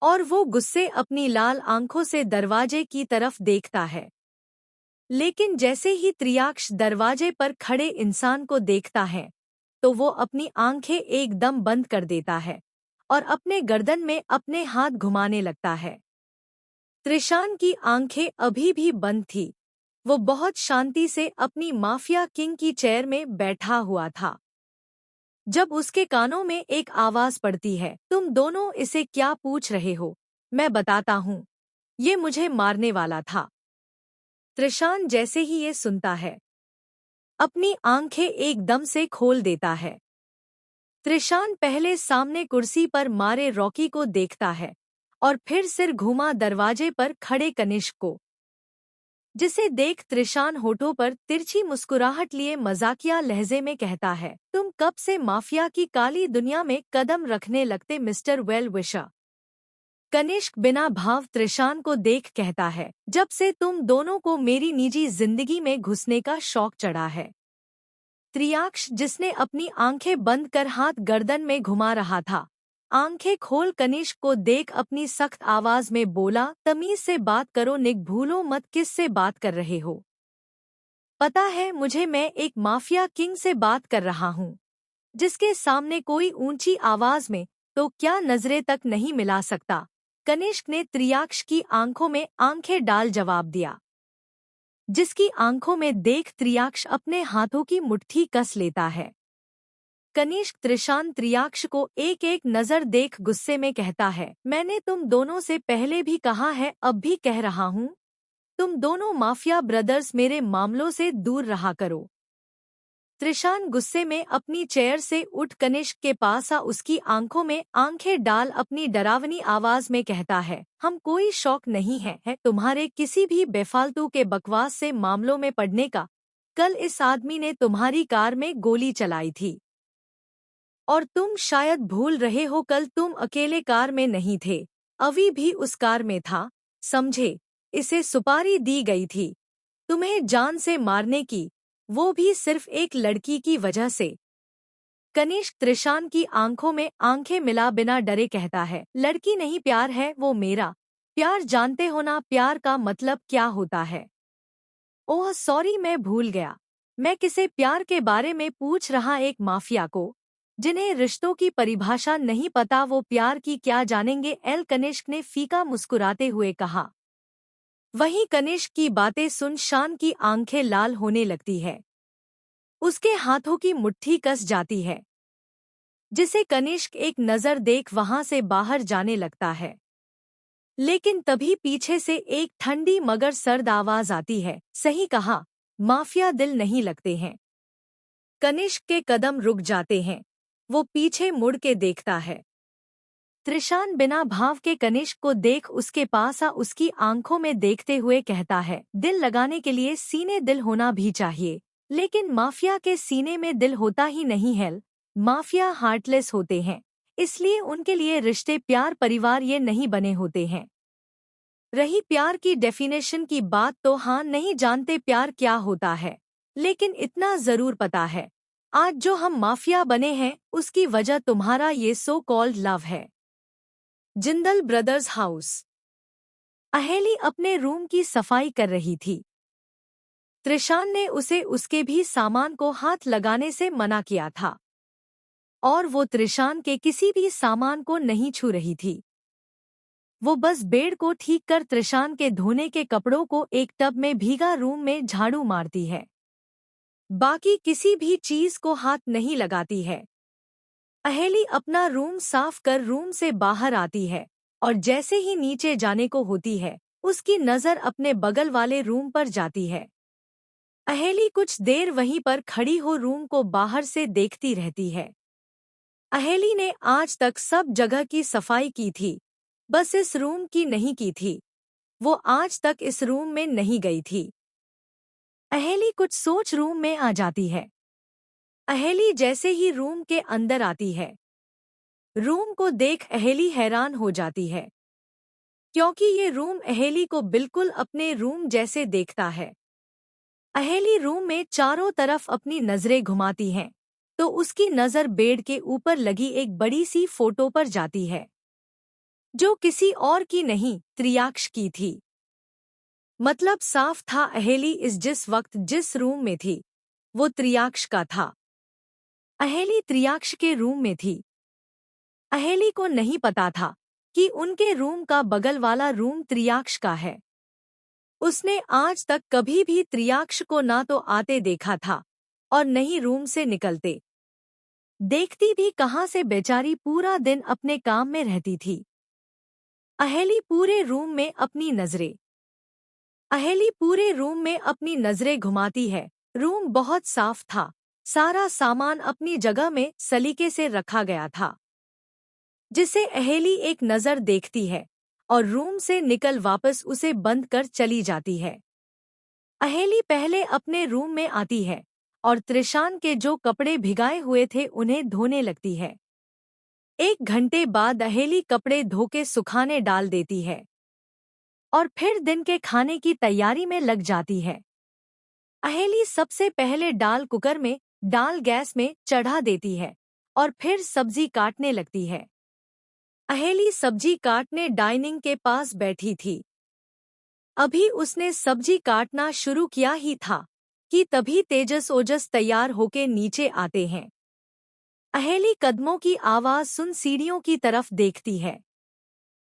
और वो गुस्से अपनी लाल आंखों से दरवाजे की तरफ देखता है। लेकिन जैसे ही त्रियाक्ष दरवाजे पर खड़े इंसान को देखता है, तो वो अपनी आंखें एकदम बंद कर देता है और अपने गर्दन में अपने हाथ घुमाने लगता है। त्रिशान की आंखें अभी भी बंद थी। वो बहुत शांति से अपनी माफिया किंग की चेयर में बैठा हुआ था, जब उसके कानों में एक आवाज पड़ती है, तुम दोनों इसे क्या पूछ रहे हो? मैं बताता हूँ, ये मुझे मारने वाला था। त्रिशान जैसे ही ये सुनता है, अपनी आंखें एकदम से खोल देता है। त्रिशान पहले सामने कुर्सी पर मारे रॉकी को देखता है और फिर सिर घुमा दरवाजे पर खड़े कनिष्क को, जिसे देख त्रिशान होठों पर तिरछी मुस्कुराहट लिए मजाकिया लहजे में कहता है, तुम कब से माफिया की काली दुनिया में कदम रखने लगते मिस्टर वेल विशर? कनिष्क बिना भाव त्रिशान को देख कहता है, जब से तुम दोनों को मेरी निजी जिंदगी में घुसने का शौक चढ़ा है। त्रियाक्ष, जिसने अपनी आंखें बंद कर हाथ गर्दन में घुमा रहा था, आंखें खोल कनिष्क को देख अपनी सख्त आवाज में बोला, तमीज से बात करो निक, भूलो मत किस से बात कर रहे हो। पता है मुझे, मैं एक माफिया किंग से बात कर रहा हूँ, जिसके सामने कोई ऊंची आवाज में तो क्या नजरें तक नहीं मिला सकता। कनिष्क ने त्रियाक्ष की आंखों में आंखें डाल जवाब दिया, जिसकी आंखों में देख त्रियाक्ष अपने हाथों की मुट्ठी कस लेता है। कनिष्क त्रिशान त्रियाक्ष को एक एक नजर देख गुस्से में कहता है, मैंने तुम दोनों से पहले भी कहा है, अब भी कह रहा हूँ, तुम दोनों माफिया ब्रदर्स मेरे मामलों से दूर रहा करो। त्रिशान गुस्से में अपनी चेयर से उठ कनिष्क के पास आ उसकी आंखों में आंखें डाल अपनी डरावनी आवाज में कहता है, हम कोई शौक नहीं है तुम्हारे किसी भी बेफालतू के बकवास से मामलों में पड़ने का। कल इस आदमी ने तुम्हारी कार में गोली चलाई थी और तुम शायद भूल रहे हो, कल तुम अकेले कार में नहीं थे, अभी भी उस कार में था, समझे। इसे सुपारी दी गई थी तुम्हें जान से मारने की, वो भी सिर्फ एक लड़की की वजह से। कनिष्क त्रिशान की आंखों में आंखें मिला बिना डरे कहता है, लड़की नहीं प्यार है वो मेरा। प्यार जानते हो ना, प्यार का मतलब क्या होता है? ओह सॉरी, मैं भूल गया। मैं किसे प्यार के बारे में पूछ रहा, एक माफिया को, जिन्हें रिश्तों की परिभाषा नहीं पता, वो प्यार की क्या जानेंगे। एल कनिष्क ने फीका मुस्कुराते हुए कहा। वहीं कनिष्क की बातें सुन शान की आंखें लाल होने लगती है, उसके हाथों की मुट्ठी कस जाती है, जिसे कनिष्क एक नजर देख वहां से बाहर जाने लगता है। लेकिन तभी पीछे से एक ठंडी मगर सर्द आवाज आती है, सही कहा, माफिया दिल नहीं लगते हैं। कनिष्क के कदम रुक जाते हैं, वो पीछे मुड़ के देखता है। त्रिशान बिना भाव के कनिष्क को देख उसके पास आ उसकी आंखों में देखते हुए कहता है, दिल लगाने के लिए सीने दिल होना भी चाहिए, लेकिन माफिया के सीने में दिल होता ही नहीं है। माफिया हार्टलेस होते हैं, इसलिए उनके लिए रिश्ते प्यार परिवार ये नहीं बने होते हैं। रही प्यार की डेफिनेशन की बात, तो हाँ, नहीं जानते प्यार क्या होता है, लेकिन इतना जरूर पता है, आज जो हम माफिया बने हैं उसकी वजह तुम्हारा ये सो कॉल्ड लव है। Jindal brothers house. अहेली अपने रूम की सफाई कर रही थी। त्रिशान ने उसे उसके भी सामान को हाथ लगाने से मना किया था और वो त्रिशान के किसी भी सामान को नहीं छू रही थी। वो बस बेड को ठीक कर त्रिशान के धोने के कपड़ों को एक टब में भीगा रूम में झाड़ू मारती है, बाकी किसी भी चीज को हाथ नहीं लगाती है। अहेली अपना रूम साफ कर रूम से बाहर आती है और जैसे ही नीचे जाने को होती है, उसकी नजर अपने बगल वाले रूम पर जाती है। अहेली कुछ देर वहीं पर खड़ी हो रूम को बाहर से देखती रहती है। अहेली ने आज तक सब जगह की सफाई की थी, बस इस रूम की नहीं की थी। वो आज तक इस रूम में नहीं गई थी। अहेली कुछ सोच रूम में आ जाती है। अहेली जैसे ही रूम के अंदर आती है, रूम को देख अहेली हैरान हो जाती है, क्योंकि ये रूम अहेली को बिल्कुल अपने रूम जैसे देखता है। अहेली रूम में चारों तरफ अपनी नजरें घुमाती हैं, तो उसकी नजर बेड के ऊपर लगी एक बड़ी सी फोटो पर जाती है, जो किसी और की नहीं, त्रियाक्ष की थी। मतलब साफ था, अहेली जिस वक्त जिस रूम में थी, वो त्रियाक्ष का था। अहेली त्रियाक्ष के रूम में थी। अहेली को नहीं पता था कि उनके रूम का बगल वाला रूम त्रियाक्ष का है। उसने आज तक कभी भी त्रियाक्ष को ना तो आते देखा था और न ही रूम से निकलते। देखती भी कहाँ से, बेचारी पूरा दिन अपने काम में रहती थी। अहेली पूरे रूम में अपनी नजरें घुमाती है। रूम बहुत साफ था, सारा सामान अपनी जगह में सलीके से रखा गया था, जिसे अहेली एक नजर देखती है और रूम से निकल वापस उसे बंद कर चली जाती है। अहेली पहले अपने रूम में आती है और त्रिशान के जो कपड़े भिगाए हुए थे उन्हें धोने लगती है। 1 घंटे बाद अहेली कपड़े धो के सुखाने डाल देती है और फिर दिन के खाने की तैयारी में लग जाती है। अहेली सबसे पहले दाल कुकर में डाल गैस में चढ़ा देती है और फिर सब्जी काटने लगती है। अहेली सब्जी काटने डाइनिंग के पास बैठी थी। अभी उसने सब्जी काटना शुरू किया ही था कि तभी तेजस ओजस तैयार होके नीचे आते हैं। अहेली कदमों की आवाज सुन सीढ़ियों की तरफ देखती है।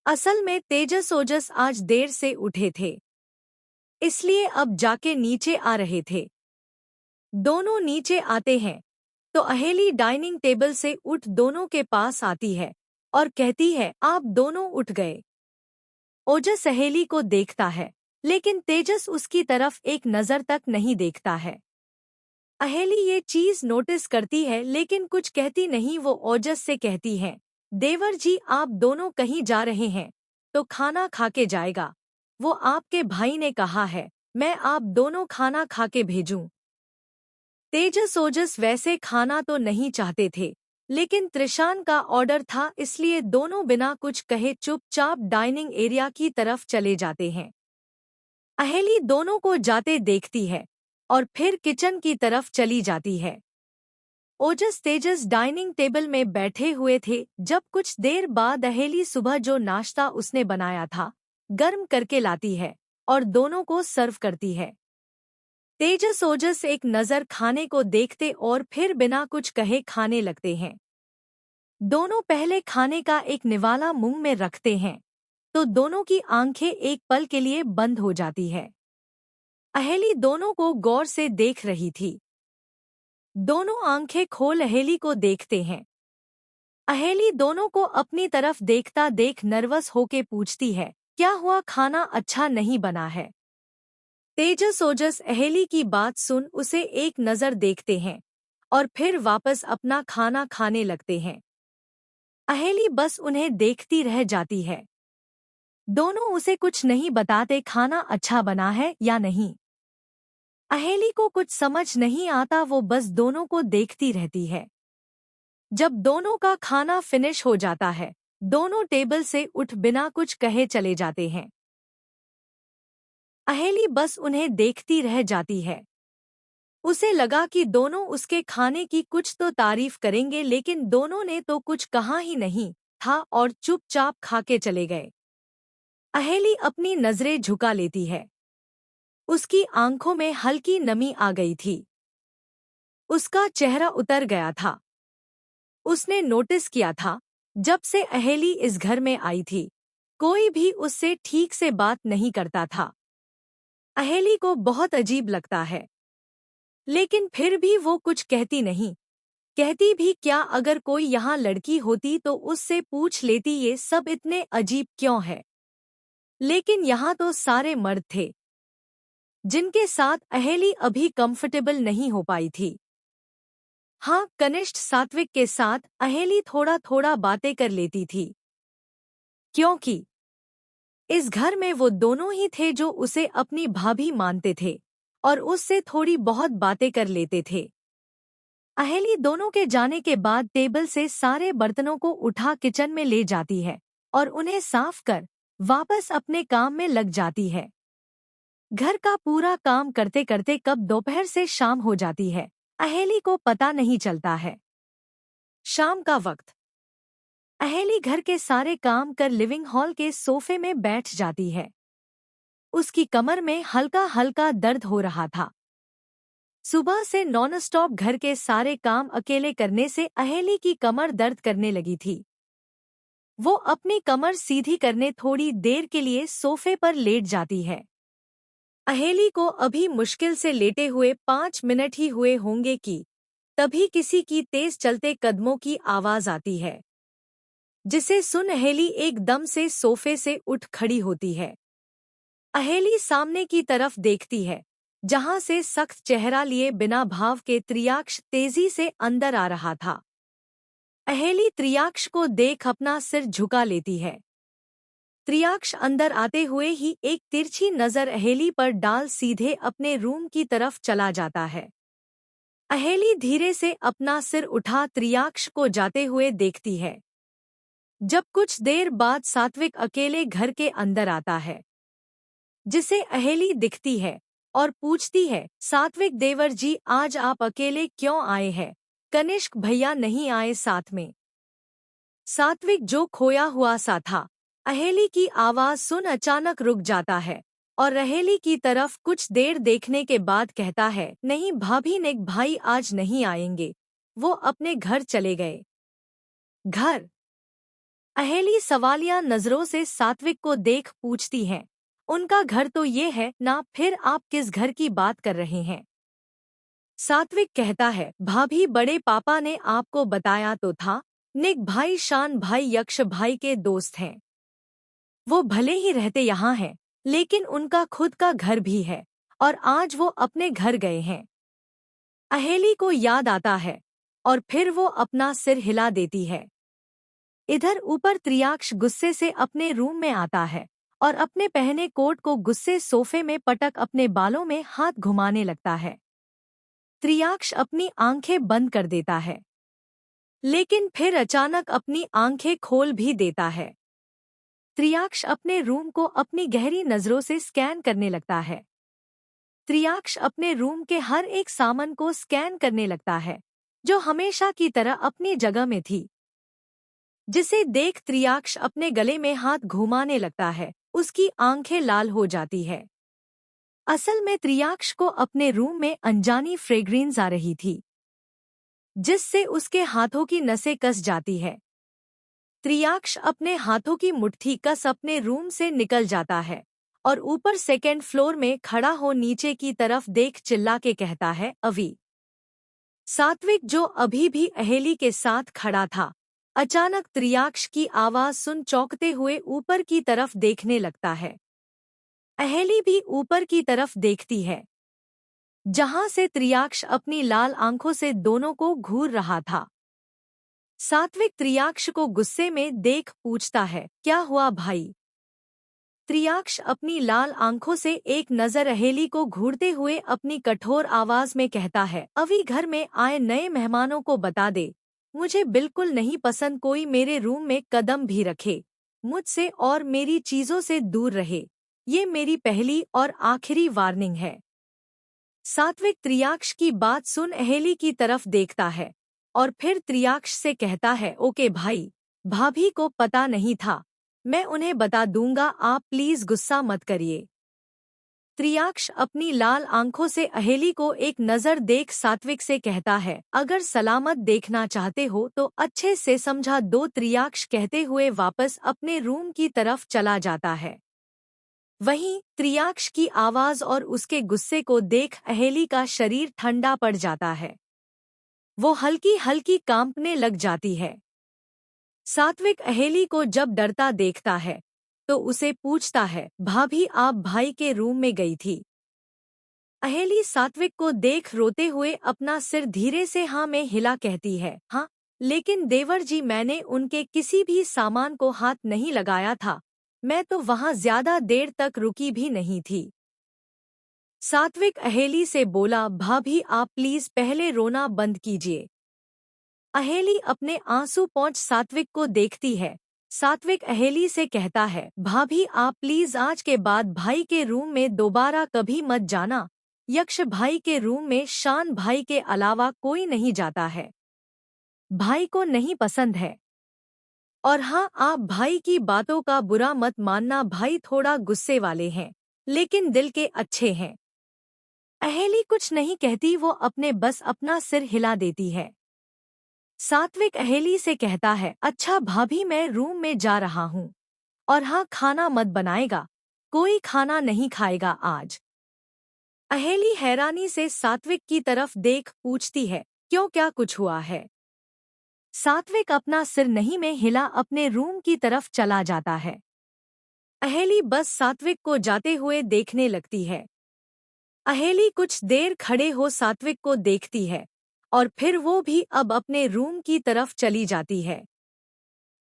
असल में तेजस ओजस आज देर से उठे थे, इसलिए अब जाके नीचे आ रहे थे। दोनों नीचे आते हैं तो अहेली डाइनिंग टेबल से उठ दोनों के पास आती है और कहती है, आप दोनों उठ गए। ओजस अहेली को देखता है, लेकिन तेजस उसकी तरफ एक नजर तक नहीं देखता है। अहेली ये चीज नोटिस करती है लेकिन कुछ कहती नहीं। वो ओजस से कहती है, देवर जी आप दोनों कहीं जा रहे हैं तो खाना खा के जाएगा। वो आपके भाई ने कहा है मैं आप दोनों खाना खा के भेजूं। तेजस ओजस वैसे खाना तो नहीं चाहते थे, लेकिन त्रिशान का ऑर्डर था, इसलिए दोनों बिना कुछ कहे चुपचाप डाइनिंग एरिया की तरफ चले जाते हैं। अहेली दोनों को जाते देखती है और फिर किचन की तरफ चली जाती है। ओजस तेजस डाइनिंग टेबल में बैठे हुए थे जब कुछ देर बाद अहेली सुबह जो नाश्ता उसने बनाया था गर्म करके लाती है और दोनों को सर्व करती है। तेजस ओजस एक नज़र खाने को देखते और फिर बिना कुछ कहे खाने लगते हैं। दोनों पहले खाने का एक निवाला मुंह में रखते हैं तो दोनों की आंखें एक पल के लिए बंद हो जाती है। अहेली दोनों को गौर से देख रही थी। दोनों आंखें खोल अहेली को देखते हैं। अहेली दोनों को अपनी तरफ देखता देख नर्वस होके पूछती है, क्या हुआ, खाना अच्छा नहीं बना है? तेजस ओजस अहेली की बात सुन उसे एक नज़र देखते हैं और फिर वापस अपना खाना खाने लगते हैं। अहेली बस उन्हें देखती रह जाती है। दोनों उसे कुछ नहीं बताते खाना अच्छा बना है या नहीं। अहेली को कुछ समझ नहीं आता, वो बस दोनों को देखती रहती है। जब दोनों का खाना फिनिश हो जाता है, दोनों टेबल से उठ बिना कुछ कहे चले जाते हैं। अहेली बस उन्हें देखती रह जाती है। उसे लगा कि दोनों उसके खाने की कुछ तो तारीफ करेंगे, लेकिन दोनों ने तो कुछ कहा ही नहीं था और चुपचाप खा के चले गए। अहेली अपनी नजरें झुका लेती है। उसकी आंखों में हल्की नमी आ गई थी। उसका चेहरा उतर गया था। उसने नोटिस किया था, जब से अहेली इस घर में आई थी, कोई भी उससे ठीक से बात नहीं करता था। अहेली को बहुत अजीब लगता है, लेकिन फिर भी वो कुछ कहती नहीं। कहती भी क्या, अगर कोई यहाँ लड़की होती तो उससे पूछ लेती ये सब इतने अजीब क्यों है। लेकिन यहाँ तो सारे मर्द थे जिनके साथ अहेली अभी कंफर्टेबल नहीं हो पाई थी। हाँ, कनिष्ठ सात्विक के साथ अहेली थोड़ा थोड़ा बातें कर लेती थी, क्योंकि इस घर में वो दोनों ही थे जो उसे अपनी भाभी मानते थे और उससे थोड़ी बहुत बातें कर लेते थे। अहेली दोनों के जाने के बाद टेबल से सारे बर्तनों को उठा किचन में ले जाती है और उन्हें साफ कर वापस अपने काम में लग जाती है। घर का पूरा काम करते करते कब दोपहर से शाम हो जाती है, अहेली को पता नहीं चलता है। शाम का वक्त। अहेली घर के सारे काम कर लिविंग हॉल के सोफे में बैठ जाती है। उसकी कमर में हल्का हल्का दर्द हो रहा था। सुबह से नॉन स्टॉप घर के सारे काम अकेले करने से अहेली की कमर दर्द करने लगी थी। वो अपनी कमर सीधी करने थोड़ी देर के लिए सोफे पर लेट जाती है। अहेली को अभी मुश्किल से लेटे हुए 5 मिनट ही हुए होंगे कि तभी किसी की तेज चलते कदमों की आवाज आती है, जिसे सुन अहेली एकदम से सोफे से उठ खड़ी होती है। अहेली सामने की तरफ देखती है, जहां से सख्त चेहरा लिए बिना भाव के त्रियाक्ष तेजी से अंदर आ रहा था। अहेली त्रियाक्ष को देख अपना सिर झुका लेती है। त्रियाक्ष अंदर आते हुए ही एक तिरछी नजर अहेली पर डाल सीधे अपने रूम की तरफ चला जाता है। अहेली धीरे से अपना सिर उठा त्रियाक्ष को जाते हुए देखती है। जब कुछ देर बाद सात्विक अकेले घर के अंदर आता है, जिसे अहेली दिखती है और पूछती है, सात्विक देवर जी आज आप अकेले क्यों आए हैं? कनिष्क भैया नहीं आए साथ में? सात्विक जो खोया हुआ सा था, अहेली की आवाज सुन अचानक रुक जाता है और अहेली की तरफ कुछ देर देखने के बाद कहता है, नहीं भाभी ने भाई आज नहीं आएंगे, वो अपने घर चले गए। घर? अहेली सवालिया नजरों से सात्विक को देख पूछती है, उनका घर तो ये है ना, फिर आप किस घर की बात कर रहे हैं? सात्विक कहता है, भाभी बड़े पापा ने आपको बताया तो था, निक भाई शान भाई यक्ष भाई के दोस्त हैं। वो भले ही रहते यहाँ हैं, लेकिन उनका खुद का घर भी है और आज वो अपने घर गए हैं। अहेली को याद आता है और फिर वो अपना सिर हिला देती है। इधर ऊपर त्रियाक्ष गुस्से से अपने रूम में आता है और अपने पहने कोट को गुस्से सोफे में पटक अपने बालों में हाथ घुमाने लगता है। त्रियाक्ष अपनी आंखें बंद कर देता है, लेकिन फिर अचानक अपनी आंखें खोल भी देता है। त्रियाक्ष अपने रूम को अपनी गहरी नजरों से स्कैन करने लगता है। त्रियाक्ष अपने रूम के हर एक सामान को स्कैन करने लगता है, जो हमेशा की तरह अपनी जगह में थी। जिसे देख त्रियाक्ष अपने गले में हाथ घुमाने लगता है, उसकी आंखें लाल हो जाती है। असल में त्रियाक्ष को अपने रूम में अनजानी फ्रेग्रेंस आ रही थी, जिससे उसके हाथों की नसें कस जाती है। त्रियाक्ष अपने हाथों की मुट्ठी कस अपने रूम से निकल जाता है और ऊपर सेकेंड फ्लोर में खड़ा हो नीचे की तरफ देख चिल्ला के कहता है, अभी। सात्विक जो अभी भी अहेली के साथ खड़ा था, अचानक त्रियाक्ष की आवाज सुन चौंकते हुए ऊपर की तरफ देखने लगता है। अहेली भी ऊपर की तरफ देखती है, जहां से त्रियाक्ष अपनी लाल आंखों से दोनों को घूर रहा था। सात्विक त्रियाक्ष को गुस्से में देख पूछता है, क्या हुआ भाई? त्रियाक्ष अपनी लाल आंखों से एक नजर अहेली को घूरते हुए अपनी कठोर आवाज में कहता है, अभी घर में आए नए मेहमानों को बता दे, मुझे बिल्कुल नहीं पसंद कोई मेरे रूम में कदम भी रखे, मुझसे और मेरी चीजों से दूर रहे। ये मेरी पहली और आखिरी वार्निंग है। सात्विक त्रियाक्ष की बात सुन अहेली की तरफ देखता है और फिर त्रियाक्ष से कहता है, ओके भाई, भाभी को पता नहीं था, मैं उन्हें बता दूंगा, आप प्लीज गुस्सा मत करिए। त्रियाक्ष अपनी लाल आंखों से अहेली को एक नजर देख सात्विक से कहता है, अगर सलामत देखना चाहते हो तो अच्छे से समझा दो। त्रियाक्ष कहते हुए वापस अपने रूम की तरफ चला जाता है। वहीं त्रियाक्ष की आवाज और उसके गुस्से को देख अहेली का शरीर ठंडा पड़ जाता है। वो हल्की हल्की कांपने लग जाती है। सात्विक अहेली को जब डरता देखता है तो उसे पूछता है, भाभी आप भाई के रूम में गई थी? अहेली सात्विक को देख रोते हुए अपना सिर धीरे से हाँ में हिला कहती है, हाँ, लेकिन देवर जी मैंने उनके किसी भी सामान को हाथ नहीं लगाया था, मैं तो वहां ज्यादा देर तक रुकी भी नहीं थी। सात्विक अहेली से बोला, भाभी आप प्लीज पहले रोना बंद कीजिए। अहेली अपने आंसू पोंछ सात्विक को देखती है। सात्विक अहेली से कहता है, भाभी आप प्लीज आज के बाद भाई के रूम में दोबारा कभी मत जाना। यक्ष भाई के रूम में शान भाई के अलावा कोई नहीं जाता है। भाई को नहीं पसंद है। और हाँ, आप भाई की बातों का बुरा मत मानना, भाई थोड़ा गुस्से वाले हैं, लेकिन दिल के अच्छे हैं। अहेली कुछ नहीं कहती, वो अपने बस अपना सिर हिला देती है। सात्विक अहेली से कहता है, अच्छा भाभी मैं रूम में जा रहा हूँ, और हाँ खाना मत बनाएगा, कोई खाना नहीं खाएगा आज। अहेली हैरानी से सात्विक की तरफ देख पूछती है, क्यों, क्या कुछ हुआ है? सात्विक अपना सिर नहीं में हिला अपने रूम की तरफ चला जाता है। अहेली बस सात्विक को जाते हुए देखने लगती है। अहेली कुछ देर खड़े हो सात्विक को देखती है और फिर वो भी अब अपने रूम की तरफ चली जाती है।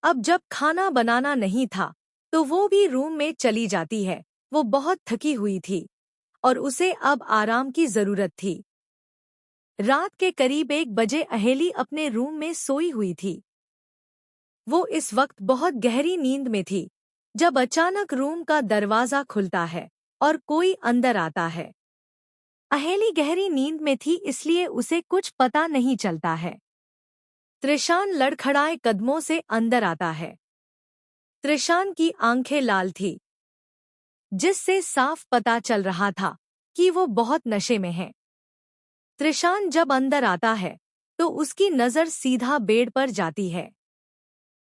अब जब खाना बनाना नहीं था तो वो भी रूम में चली जाती है। वो बहुत थकी हुई थी और उसे अब आराम की जरूरत थी। रात के करीब 1 बजे अहेली अपने रूम में सोई हुई थी। वो इस वक्त बहुत गहरी नींद में थी जब अचानक रूम का दरवाजा खुलता है और कोई अंदर आता है। अहेली गहरी नींद में थी इसलिए उसे कुछ पता नहीं चलता है। त्रिशान लड़खड़ाए कदमों से अंदर आता है। त्रिशान की आंखें लाल थी, जिससे साफ पता चल रहा था कि वो बहुत नशे में है। त्रिशान जब अंदर आता है तो उसकी नजर सीधा बेड पर जाती है।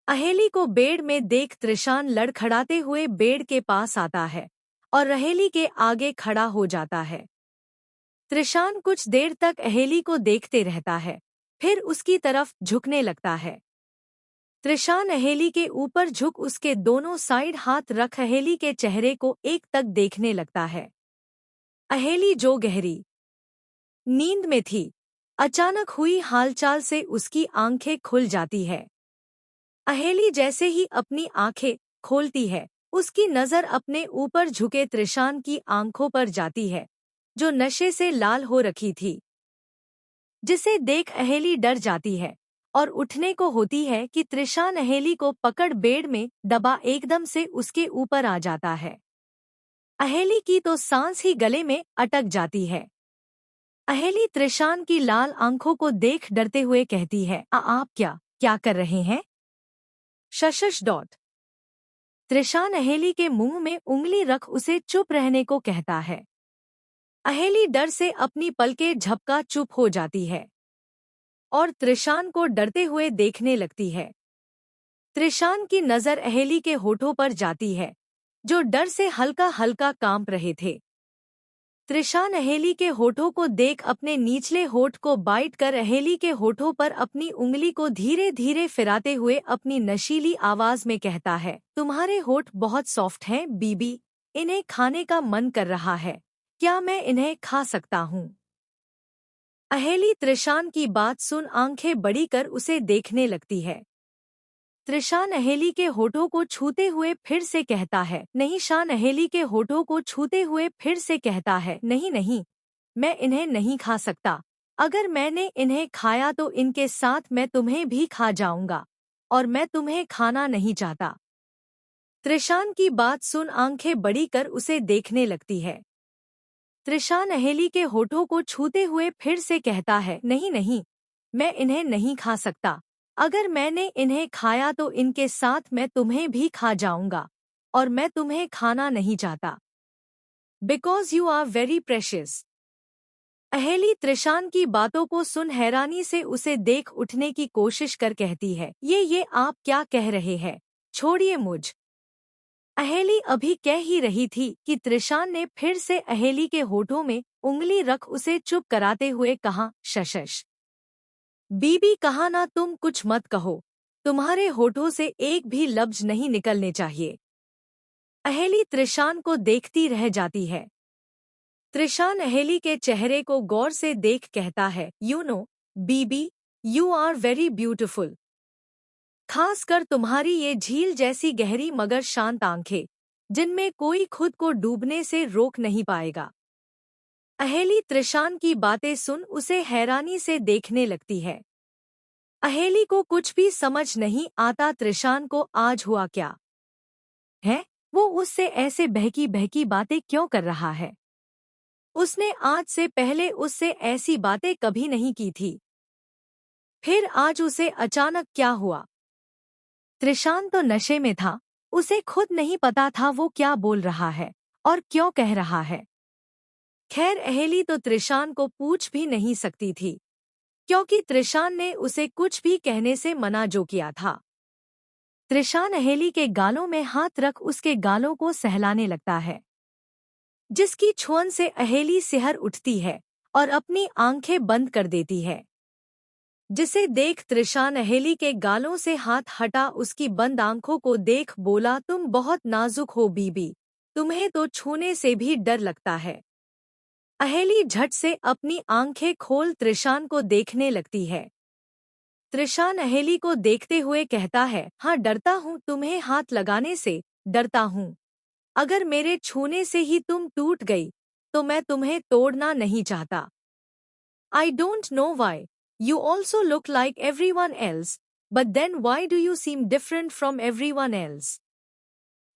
अहेली को बेड में देख त्रिशान लड़खड़ाते हुए बेड के पास आता है और अहेली के आगे खड़ा हो जाता है। त्रिशान कुछ देर तक अहेली को देखते रहता है, फिर उसकी तरफ झुकने लगता है। त्रिशान अहेली के ऊपर झुक उसके दोनों साइड हाथ रख अहेली के चेहरे को एक तक देखने लगता है। अहेली जो गहरी नींद में थी, अचानक हुई हालचाल से उसकी आंखें खुल जाती है। अहेली जैसे ही अपनी आंखें खोलती है, उसकी नजर अपने ऊपर झुके त्रिशान की आंखों पर जाती है, जो नशे से लाल हो रखी थी। जिसे देख अहेली डर जाती है और उठने को होती है कि त्रिशान अहेली को पकड़ बेड में दबा एकदम से उसके ऊपर आ जाता है। अहेली की तो सांस ही गले में अटक जाती है। अहेली त्रिशान की लाल आंखों को देख डरते हुए कहती है, आप क्या क्या कर रहे हैं? शशश डॉट। त्रिशान अहेली के मुंह में उंगली रख उसे चुप रहने को कहता है। अहेली डर से अपनी पलकें झपका चुप हो जाती है और त्रिशान को डरते हुए देखने लगती है। त्रिशान की नजर अहेली के होठों पर जाती है, जो डर से हल्का हल्का कांप रहे थे। त्रिशान अहेली के होठों को देख अपने निचले होठ को बाइट कर अहेली के होठों पर अपनी उंगली को धीरे धीरे फिराते हुए अपनी नशीली आवाज में कहता है, तुम्हारे होठ बहुत सॉफ्ट हैं बीबी, इन्हें खाने का मन कर रहा है, क्या मैं इन्हें खा सकता हूँ? अहेली त्रिशान की बात सुन आंखें बड़ी कर उसे देखने लगती है। त्रिशान अहेली के होठों को छूते हुए फिर से कहता है, नहीं। शान अहेली के होठों को छूते हुए फिर से कहता है, नहीं नहीं, मैं इन्हें नहीं खा सकता। अगर मैंने इन्हें खाया तो इनके साथ मैं तुम्हें भी खा जाऊंगा, और मैं तुम्हें खाना नहीं चाहता। त्रिशान की बात सुन आंखें बड़ी कर उसे देखने लगती है। त्रिशान अहेली के होठों को छूते हुए फिर से कहता है, नहीं नहीं, मैं इन्हें नहीं खा सकता। अगर मैंने इन्हें खाया तो इनके साथ मैं तुम्हें भी खा जाऊंगा, और मैं तुम्हें खाना नहीं चाहता। Because you are very precious. Aheli Trishan की बातों को सुन हैरानी से उसे देख उठने की कोशिश कर कहती है, ये आप क्या कह रहे हैं? छोड़िए मुझ। अहेली अभी कह ही रही थी कि त्रिशान ने फिर से अहेली के होठों में उंगली रख उसे चुप कराते हुए कहा, शशश बीबी, कहा ना, तुम कुछ मत कहो, तुम्हारे होठों से एक भी लफ्ज नहीं निकलने चाहिए। अहेली त्रिशान को देखती रह जाती है। त्रिशान अहेली के चेहरे को गौर से देख कहता है, you know bibi, you are very beautiful. खासकर तुम्हारी ये झील जैसी गहरी मगर शांत आंखें, जिनमें कोई खुद को डूबने से रोक नहीं पाएगा। अहेली त्रिशान की बातें सुन उसे हैरानी से देखने लगती है। अहेली को कुछ भी समझ नहीं आता त्रिशान को आज हुआ क्या है। वो उससे ऐसे बहकी बहकी बातें क्यों कर रहा है? उसने आज से पहले उससे ऐसी बातें कभी नहीं की थी। फिर आज उसे अचानक क्या हुआ? त्रिशान तो नशे में था, उसे खुद नहीं पता था वो क्या बोल रहा है और क्यों कह रहा है। खैर, अहेली तो त्रिशान को पूछ भी नहीं सकती थी, क्योंकि त्रिशान ने उसे कुछ भी कहने से मना जो किया था। त्रिशान अहेली के गालों में हाथ रख उसके गालों को सहलाने लगता है, जिसकी छुअन से अहेली सिहर उठती है और अपनी आंखें बंद कर देती है। जिसे देख त्रिशान अहेली के गालों से हाथ हटा उसकी बंद आंखों को देख बोला, तुम बहुत नाजुक हो बीबी, तुम्हें तो छूने से भी डर लगता है। अहेली झट से अपनी आंखें खोल त्रिशान को देखने लगती है। त्रिशान अहेली को देखते हुए कहता है, हाँ डरता हूँ, तुम्हें हाथ लगाने से डरता हूँ। अगर मेरे छूने से ही तुम टूट गई तो मैं तुम्हें तोड़ना नहीं चाहता। I don't know why. You also look like everyone else, but then why do you seem different from everyone else?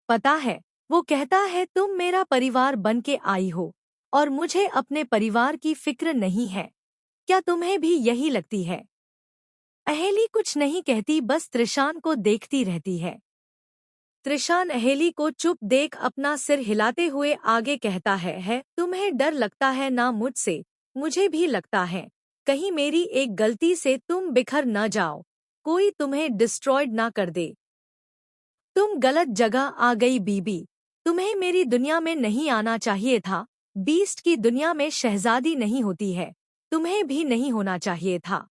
पता है, वो कहता है, तुम मेरा परिवार बन के आई हो और मुझे अपने परिवार की फिक्र नहीं है। क्या तुम्हें भी यही लगती है? अहेली कुछ नहीं कहती, बस त्रिशान को देखती रहती है। त्रिशान अहेली को चुप देख अपना सिर हिलाते हुए आगे कहता है, तुम्हें डर लगता है ना मुझसे, मुझे भी लगता है। कहीं मेरी एक गलती से तुम बिखर न जाओ, कोई तुम्हें डिस्ट्रॉयड ना कर दे। तुम गलत जगह आ गई बीबी, तुम्हें मेरी दुनिया में नहीं आना चाहिए था। बीस्ट की दुनिया में शहजादी नहीं होती है, तुम्हें भी नहीं होना चाहिए था।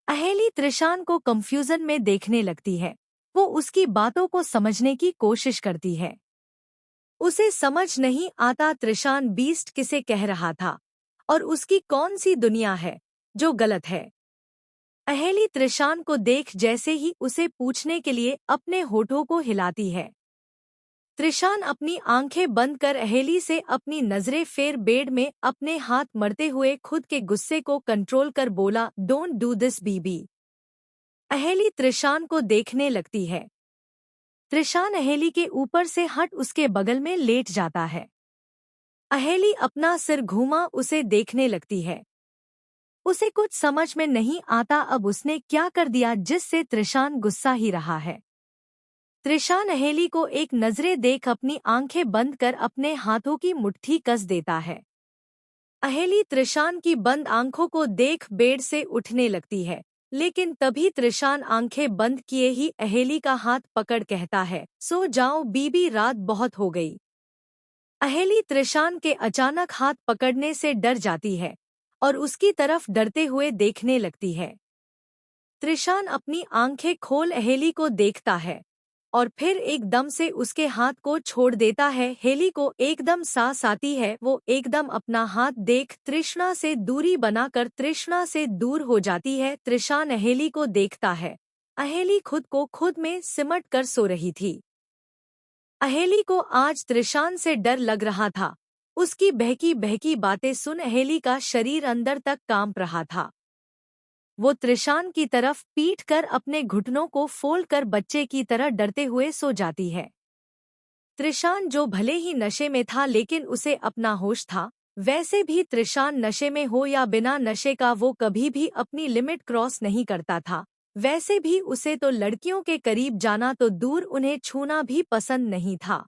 अहेली त्रिशान को कंफ्यूजन में देखने लगती है। वो उसकी बातों को समझने की कोशिश करती है। उसे समझ नहीं आता त्रिशान बीस्ट किसे कह रहा था और उसकी कौन सी दुनिया है जो गलत है। अहेली त्रिशान को देख जैसे ही उसे पूछने के लिए अपने होठों को हिलाती है। त्रिशान अपनी आंखें बंद कर अहेली से अपनी नजरें फेर बेड में अपने हाथ मरते हुए खुद के गुस्से को कंट्रोल कर बोला, डोंट डू दिस बीबी। अहेली त्रिशान को देखने लगती है। त्रिशान अहेली के ऊपर से हट उसके बगल में लेट जाता है। अहेली अपना सिर घुमा उसे देखने लगती है। उसे कुछ समझ में नहीं आता अब उसने क्या कर दिया जिससे त्रिशान गुस्सा ही रहा है। त्रिशान अहेली को एक नजरे देख अपनी आंखें बंद कर अपने हाथों की मुट्ठी कस देता है। अहेली त्रिशान की बंद आंखों को देख बेड से उठने लगती है, लेकिन तभी त्रिशान आंखें बंद किए ही अहेली का हाथ पकड़ कहता है, सो जाओ बीबी, रात बहुत हो गई। अहेली त्रिशान के अचानक हाथ पकड़ने से डर जाती है और उसकी तरफ डरते हुए देखने लगती है। त्रिशान अपनी आंखें खोल अहेली को देखता है और फिर एकदम से उसके हाथ को छोड़ देता है। हेली को एकदम सांस आती है। वो एकदम अपना हाथ देख तृष्णा से दूरी बनाकर तृष्णा से दूर हो जाती है। त्रिशान अहेली को देखता है। अहेली खुद को खुद में सिमट कर सो रही थी। अहेली को आज त्रिशान से डर लग रहा था। उसकी बहकी बहकी बातें सुन अहेली का शरीर अंदर तक कांप रहा था। वो त्रिशान की तरफ पीट कर अपने घुटनों को फोल्ड कर बच्चे की तरह डरते हुए सो जाती है। त्रिशान जो भले ही नशे में था लेकिन उसे अपना होश था। वैसे भी त्रिशान नशे में हो या बिना नशे का वो कभी भी अपनी लिमिट क्रॉस नहीं करता था। वैसे भी उसे तो लड़कियों के करीब जाना तो दूर उन्हें छूना भी पसंद नहीं था।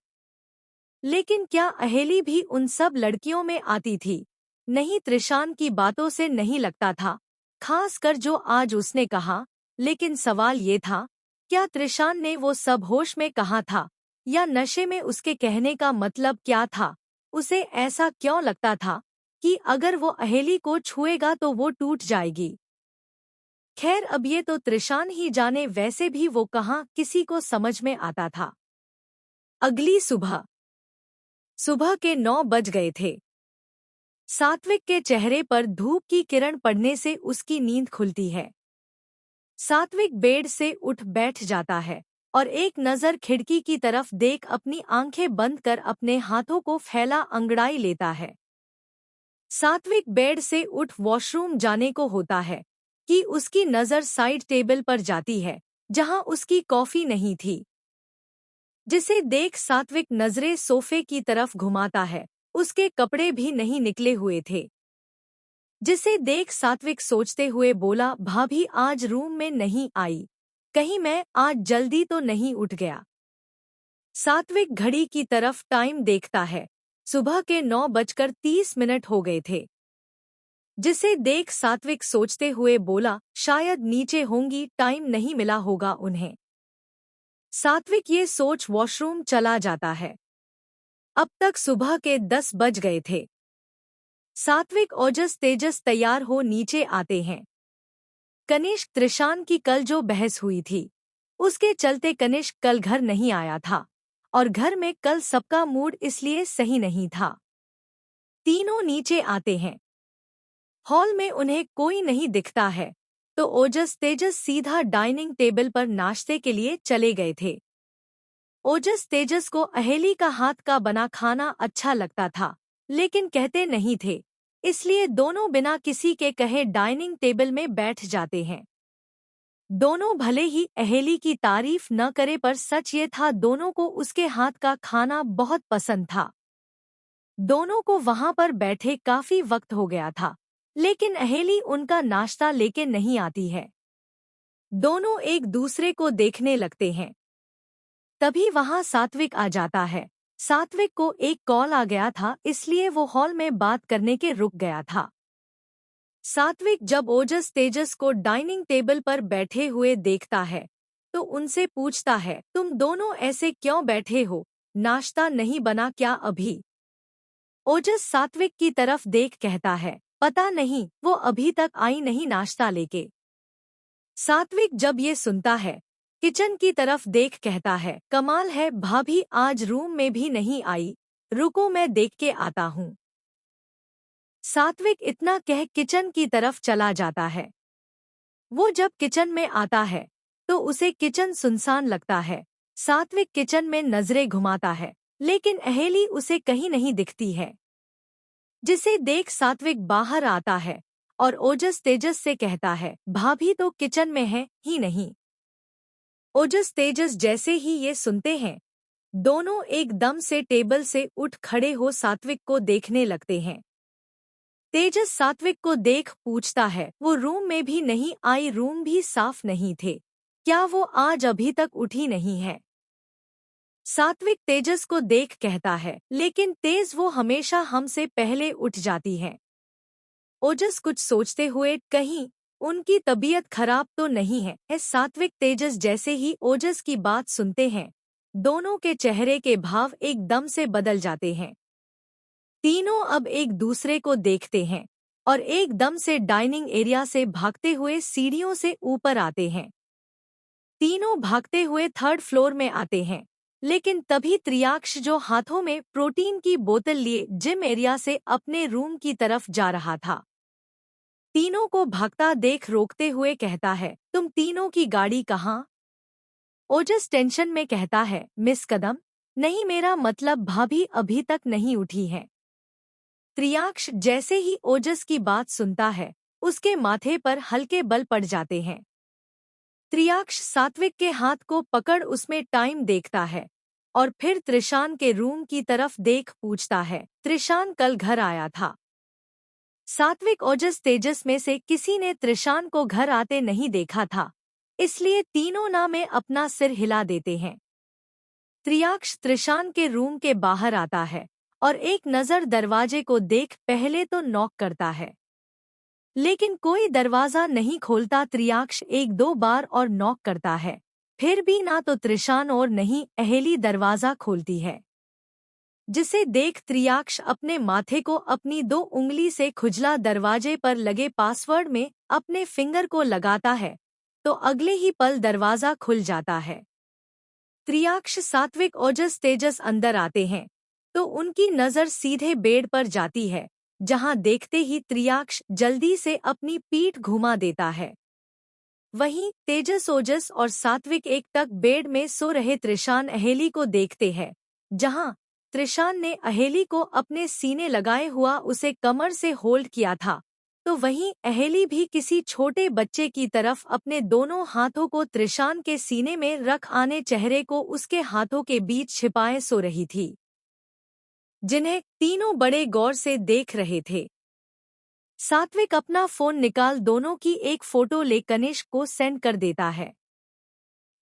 लेकिन क्या अहेली भी उन सब लड़कियों में आती थी? नहीं, त्रिशान की बातों से नहीं लगता था, खास कर जो आज उसने कहा। लेकिन सवाल ये था, क्या त्रिशान ने वो सब होश में कहा था या नशे में? उसके कहने का मतलब क्या था? उसे ऐसा क्यों लगता था कि अगर वो अहेली को छुएगा तो वो टूट जाएगी? खैर, अब ये तो त्रिशान ही जाने। वैसे भी वो कहाँ किसी को समझ में आता था। अगली सुबह सुबह के 9 बज गए थे। सात्विक के चेहरे पर धूप की किरण पड़ने से उसकी नींद खुलती है। सात्विक बेड से उठ बैठ जाता है और एक नज़र खिड़की की तरफ देख अपनी आंखें बंद कर अपने हाथों को फैला अंगड़ाई लेता है। सात्विक बेड से उठ वॉशरूम जाने को होता है कि उसकी नज़र साइड टेबल पर जाती है जहां उसकी कॉफी नहीं थी, जिसे देख सात्विक नजरें सोफे की तरफ घुमाता है। उसके कपड़े भी नहीं निकले हुए थे, जिसे देख सात्विक सोचते हुए बोला, भाभी आज रूम में नहीं आई, कहीं मैं आज जल्दी तो नहीं उठ गया। सात्विक घड़ी की तरफ टाइम देखता है। सुबह के 9:30 हो गए थे, जिसे देख सात्विक सोचते हुए बोला, शायद नीचे होंगी, टाइम नहीं मिला होगा उन्हें। सात्विक ये सोच वॉशरूम चला जाता है। अब तक सुबह के 10 बज गए थे। सात्विक ओजस तेजस तैयार हो नीचे आते हैं। कनिष्क त्रिशान की कल जो बहस हुई थी उसके चलते कनिष्क कल घर नहीं आया था और घर में कल सबका मूड इसलिए सही नहीं था। तीनों नीचे आते हैं। हॉल में उन्हें कोई नहीं दिखता है तो ओजस तेजस सीधा डाइनिंग टेबल पर नाश्ते के लिए चले गए थे। ओजस तेजस को अहेली का हाथ का बना खाना अच्छा लगता था, लेकिन कहते नहीं थे, इसलिए दोनों बिना किसी के कहे डाइनिंग टेबल में बैठ जाते हैं। दोनों भले ही अहेली की तारीफ न करे पर सच ये था दोनों को उसके हाथ का खाना बहुत पसंद था। दोनों को वहां पर बैठे काफी वक्त हो गया था, लेकिन अहेली उनका नाश्ता लेके नहीं आती है। दोनों एक दूसरे को देखने लगते हैं। तभी वहां सात्विक आ जाता है। सात्विक को एक कॉल आ गया था इसलिए वो हॉल में बात करने के रुक गया था। सात्विक जब ओजस तेजस को डाइनिंग टेबल पर बैठे हुए देखता है तो उनसे पूछता है, तुम दोनों ऐसे क्यों बैठे हो, नाश्ता नहीं बना क्या अभी? ओजस सात्विक की तरफ देख कहता है, पता नहीं वो अभी तक आई नहीं नाश्ता लेके। सात्विक जब ये सुनता है, किचन की तरफ देख कहता है, कमाल है भाभी आज रूम में भी नहीं आई, रुको मैं देख के आता हूँ। सात्विक इतना कह किचन की तरफ चला जाता है। वो जब किचन में आता है तो उसे किचन सुनसान लगता है। सात्विक किचन में नजरें घुमाता है, लेकिन अहेली उसे कहीं नहीं दिखती है। जिसे देख सात्विक बाहर आता है और ओजस तेजस से कहता है, भाभी तो किचन में है ही नहीं। ओजस तेजस जैसे ही ये सुनते हैं, दोनों एकदम से टेबल से उठ खड़े हो सात्विक को देखने लगते हैं। तेजस सात्विक को देख पूछता है, वो रूम में भी नहीं आई, रूम भी साफ नहीं थे, क्या वो आज अभी तक उठी नहीं है? सात्विक तेजस को देख कहता है, लेकिन तेज वो हमेशा हमसे पहले उठ जाती है। ओजस कुछ सोचते हुए, कहीं उनकी तबीयत खराब तो नहीं है? सात्विक तेजस जैसे ही ओजस की बात सुनते हैं, दोनों के चेहरे के भाव एकदम से बदल जाते हैं। तीनों अब एक दूसरे को देखते हैं और एकदम से डाइनिंग एरिया से भागते हुए सीढ़ियों से ऊपर आते हैं। तीनों भागते हुए थर्ड फ्लोर में आते हैं, लेकिन तभी त्रियाक्ष जो हाथों में प्रोटीन की बोतल लिए जिम एरिया से अपने रूम की तरफ जा रहा था, तीनों को भागता देख रोकते हुए कहता है, तुम तीनों की गाड़ी कहाँ? ओजस टेंशन में कहता है, मिस कदम, नहीं मेरा मतलब भाभी अभी तक नहीं उठी है। त्रियाक्ष जैसे ही ओजस की बात सुनता है, उसके माथे पर हल्के बल पड़ जाते हैं। त्रियाक्ष सात्विक के हाथ को पकड़ उसमें टाइम देखता है और फिर त्रिशान के रूम की तरफ देख पूछता है, त्रिशान कल घर आया था? सात्विक ओजस तेजस में से किसी ने त्रिशान को घर आते नहीं देखा था, इसलिए तीनों ना में अपना सिर हिला देते हैं। त्रियाक्ष त्रिशान के रूम के बाहर आता है और एक नज़र दरवाजे को देख पहले तो नॉक करता है, लेकिन कोई दरवाजा नहीं खोलता। त्रियाक्ष एक दो बार और नॉक करता है, फिर भी ना तो त्रिशान और नहीं अहेली दरवाजा खोलती है। जिसे देख त्रियाक्ष अपने माथे को अपनी 2 उंगली से खुजला दरवाजे पर लगे पासवर्ड में अपने फिंगर को लगाता है, तो अगले ही पल दरवाजा खुल जाता है। त्रियाक्ष सात्विक ओजस तेजस अंदर आते हैं तो उनकी नज़र सीधे बेड पर जाती है, जहां देखते ही त्रियाक्ष जल्दी से अपनी पीठ घुमा देता है। वहीं तेजस ओजस और सात्विक एक तक बेड में सो रहे त्रिशान अहेली को देखते हैं, जहां त्रिशान ने अहेली को अपने सीने लगाए हुआ उसे कमर से होल्ड किया था, तो वहीं अहेली भी किसी छोटे बच्चे की तरफ अपने दोनों हाथों को त्रिशान के सीने में रख आने चेहरे को उसके हाथों के बीच छिपाए सो रही थी, जिन्हें तीनों बड़े गौर से देख रहे थे। सात्विक अपना फोन निकाल दोनों की एक फोटो ले कनिष्क को सेंड कर देता है,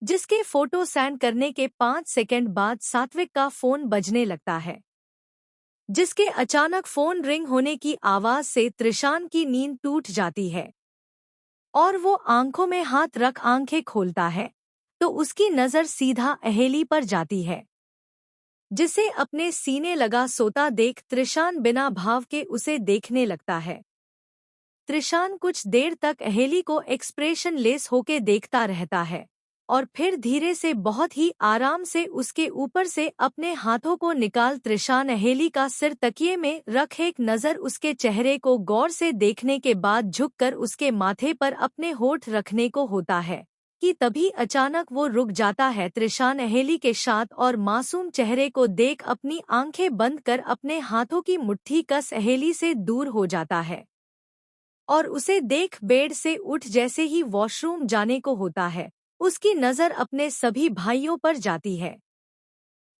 जिसके फोटो सेंड करने के 5 सेकंड बाद सात्विक का फोन बजने लगता है, जिसके अचानक फोन रिंग होने की आवाज से त्रिशान की नींद टूट जाती है और वो आंखों में हाथ रख आंखें खोलता है तो उसकी नज़र सीधा अहेली पर जाती है, जिसे अपने सीने लगा सोता देख त्रिशान बिना भाव के उसे देखने लगता है। त्रिशान कुछ देर तक अहेली को एक्सप्रेशन लेस होके देखता रहता है और फिर धीरे से बहुत ही आराम से उसके ऊपर से अपने हाथों को निकाल त्रिशान अहेली का सिर तकिए में रख एक नज़र उसके चेहरे को गौर से देखने के बाद झुककर उसके माथे पर अपने होठ रखने को होता है कि तभी अचानक वो रुक जाता है। त्रिशान अहेली के शांत और मासूम चेहरे को देख अपनी आंखें बंद कर अपने हाथों की मुट्ठी कस अहेली से दूर हो जाता है और उसे देख बेड से उठ जैसे ही वॉशरूम जाने को होता है, उसकी नज़र अपने सभी भाइयों पर जाती है,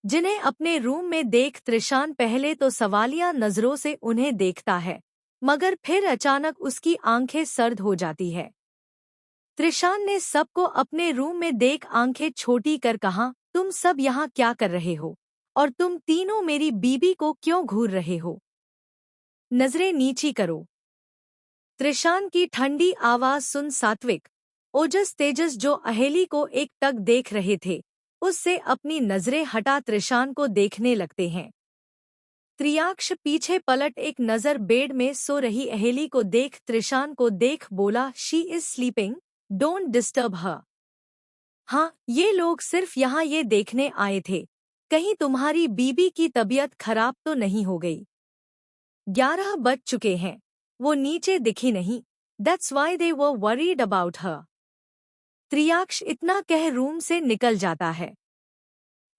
जिन्हें अपने रूम में देख त्रिशान पहले तो सवालिया नज़रों से उन्हें देखता है, मगर फिर अचानक उसकी आंखें सर्द हो जाती है। त्रिशान ने सबको अपने रूम में देख आंखें छोटी कर कहा, तुम सब यहाँ क्या कर रहे हो और तुम तीनों मेरी बीबी को क्यों घूर रहे हो? नजरें नीची करो। त्रिशान की ठंडी आवाज सुन सात्विक ओजस तेजस जो अहेली को एक टक देख रहे थे, उससे अपनी नजरें हटा त्रिशान को देखने लगते हैं। त्रियाक्ष पीछे पलट एक नजर बेड में सो रही अहेली को देख त्रिशान को देख बोला, she is sleeping, don't disturb her. हाँ, ये लोग सिर्फ यहाँ ये देखने आए थे, कहीं तुम्हारी बीबी की तबीयत खराब तो नहीं हो गई। 11 बज चुके हैं, वो नीचे दिखी नहीं, that's why they were worried about her. Triyaksh इतना कह रूम से निकल जाता है,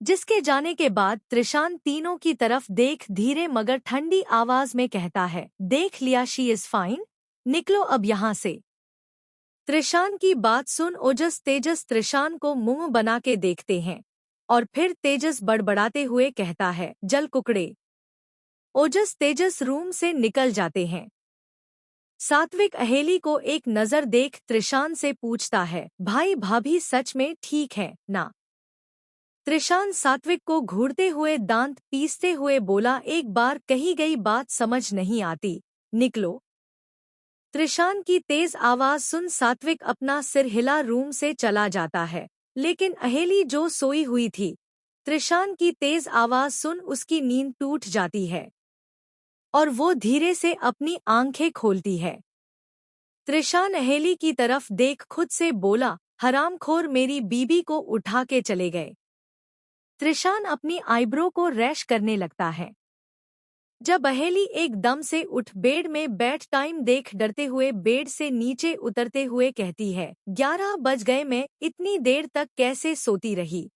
जिसके जाने के बाद त्रिशान तीनों की तरफ देख धीरे मगर ठंडी आवाज में कहता है, देख लिया, शी इज फाइन, निकलो अब यहाँ से। त्रिशान की बात सुन ओजस तेजस त्रिशान को मुंह बना के देखते हैं और फिर तेजस बड़बड़ाते हुए कहता है, जल कुकड़े। ओजस तेजस रूम से निकल जाते हैं। सात्विक अहेली को एक नजर देख त्रिशान से पूछता है, भाई भाभी सच में ठीक है ना? त्रिशान सात्विक को घूरते हुए दांत पीसते हुए बोला, एक बार कही गई बात समझ नहीं आती, निकलो। त्रिशान की तेज आवाज सुन सात्विक अपना सिर हिला रूम से चला जाता है, लेकिन अहेली जो सोई हुई थी, त्रिशान की तेज आवाज सुन उसकी नींद टूट जाती है और वो धीरे से अपनी आंखें खोलती है। त्रिशान अहेली की तरफ देख खुद से बोला, हरामखोर मेरी बीबी को उठा के चले गए। त्रिशान अपनी आईब्रो को रैश करने लगता है। जब अहेली एकदम से उठ बेड में बैठ टाइम देख डरते हुए बेड से नीचे उतरते हुए कहती है, 11 बज गए, मैं इतनी देर तक कैसे सोती रही।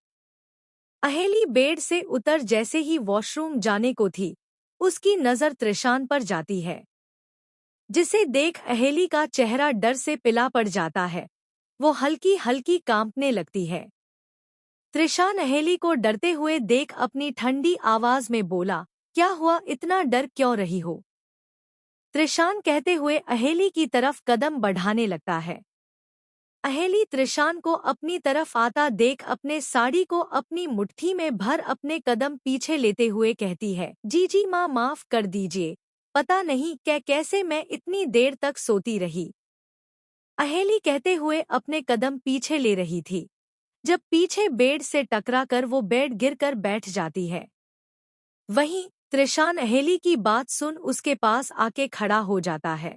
अहेली बेड से उतर जैसे ही वॉशरूम जाने को थी, उसकी नजर त्रिशान पर जाती है, जिसे देख अहेली का चेहरा डर से पिला पड़ जाता है, वो हल्की हल्की कांपने लगती है। त्रिशान अहेली को डरते हुए देख अपनी ठंडी आवाज में बोला, क्या हुआ, इतना डर क्यों रही हो? त्रिशान कहते हुए अहेली की तरफ कदम बढ़ाने लगता है। अहेली त्रिशान को अपनी तरफ आता देख अपने साड़ी को अपनी मुट्ठी में भर अपने कदम पीछे लेते हुए कहती है, जी माँ माफ कर दीजिए, पता नहीं कैसे मैं इतनी देर तक सोती रही। अहेली कहते हुए अपने कदम पीछे ले रही थी, जब पीछे बेड से टकरा कर वो बेड गिरकर बैठ जाती है। वहीं त्रिशान अहेली की बात सुन उसके पास आके खड़ा हो जाता है।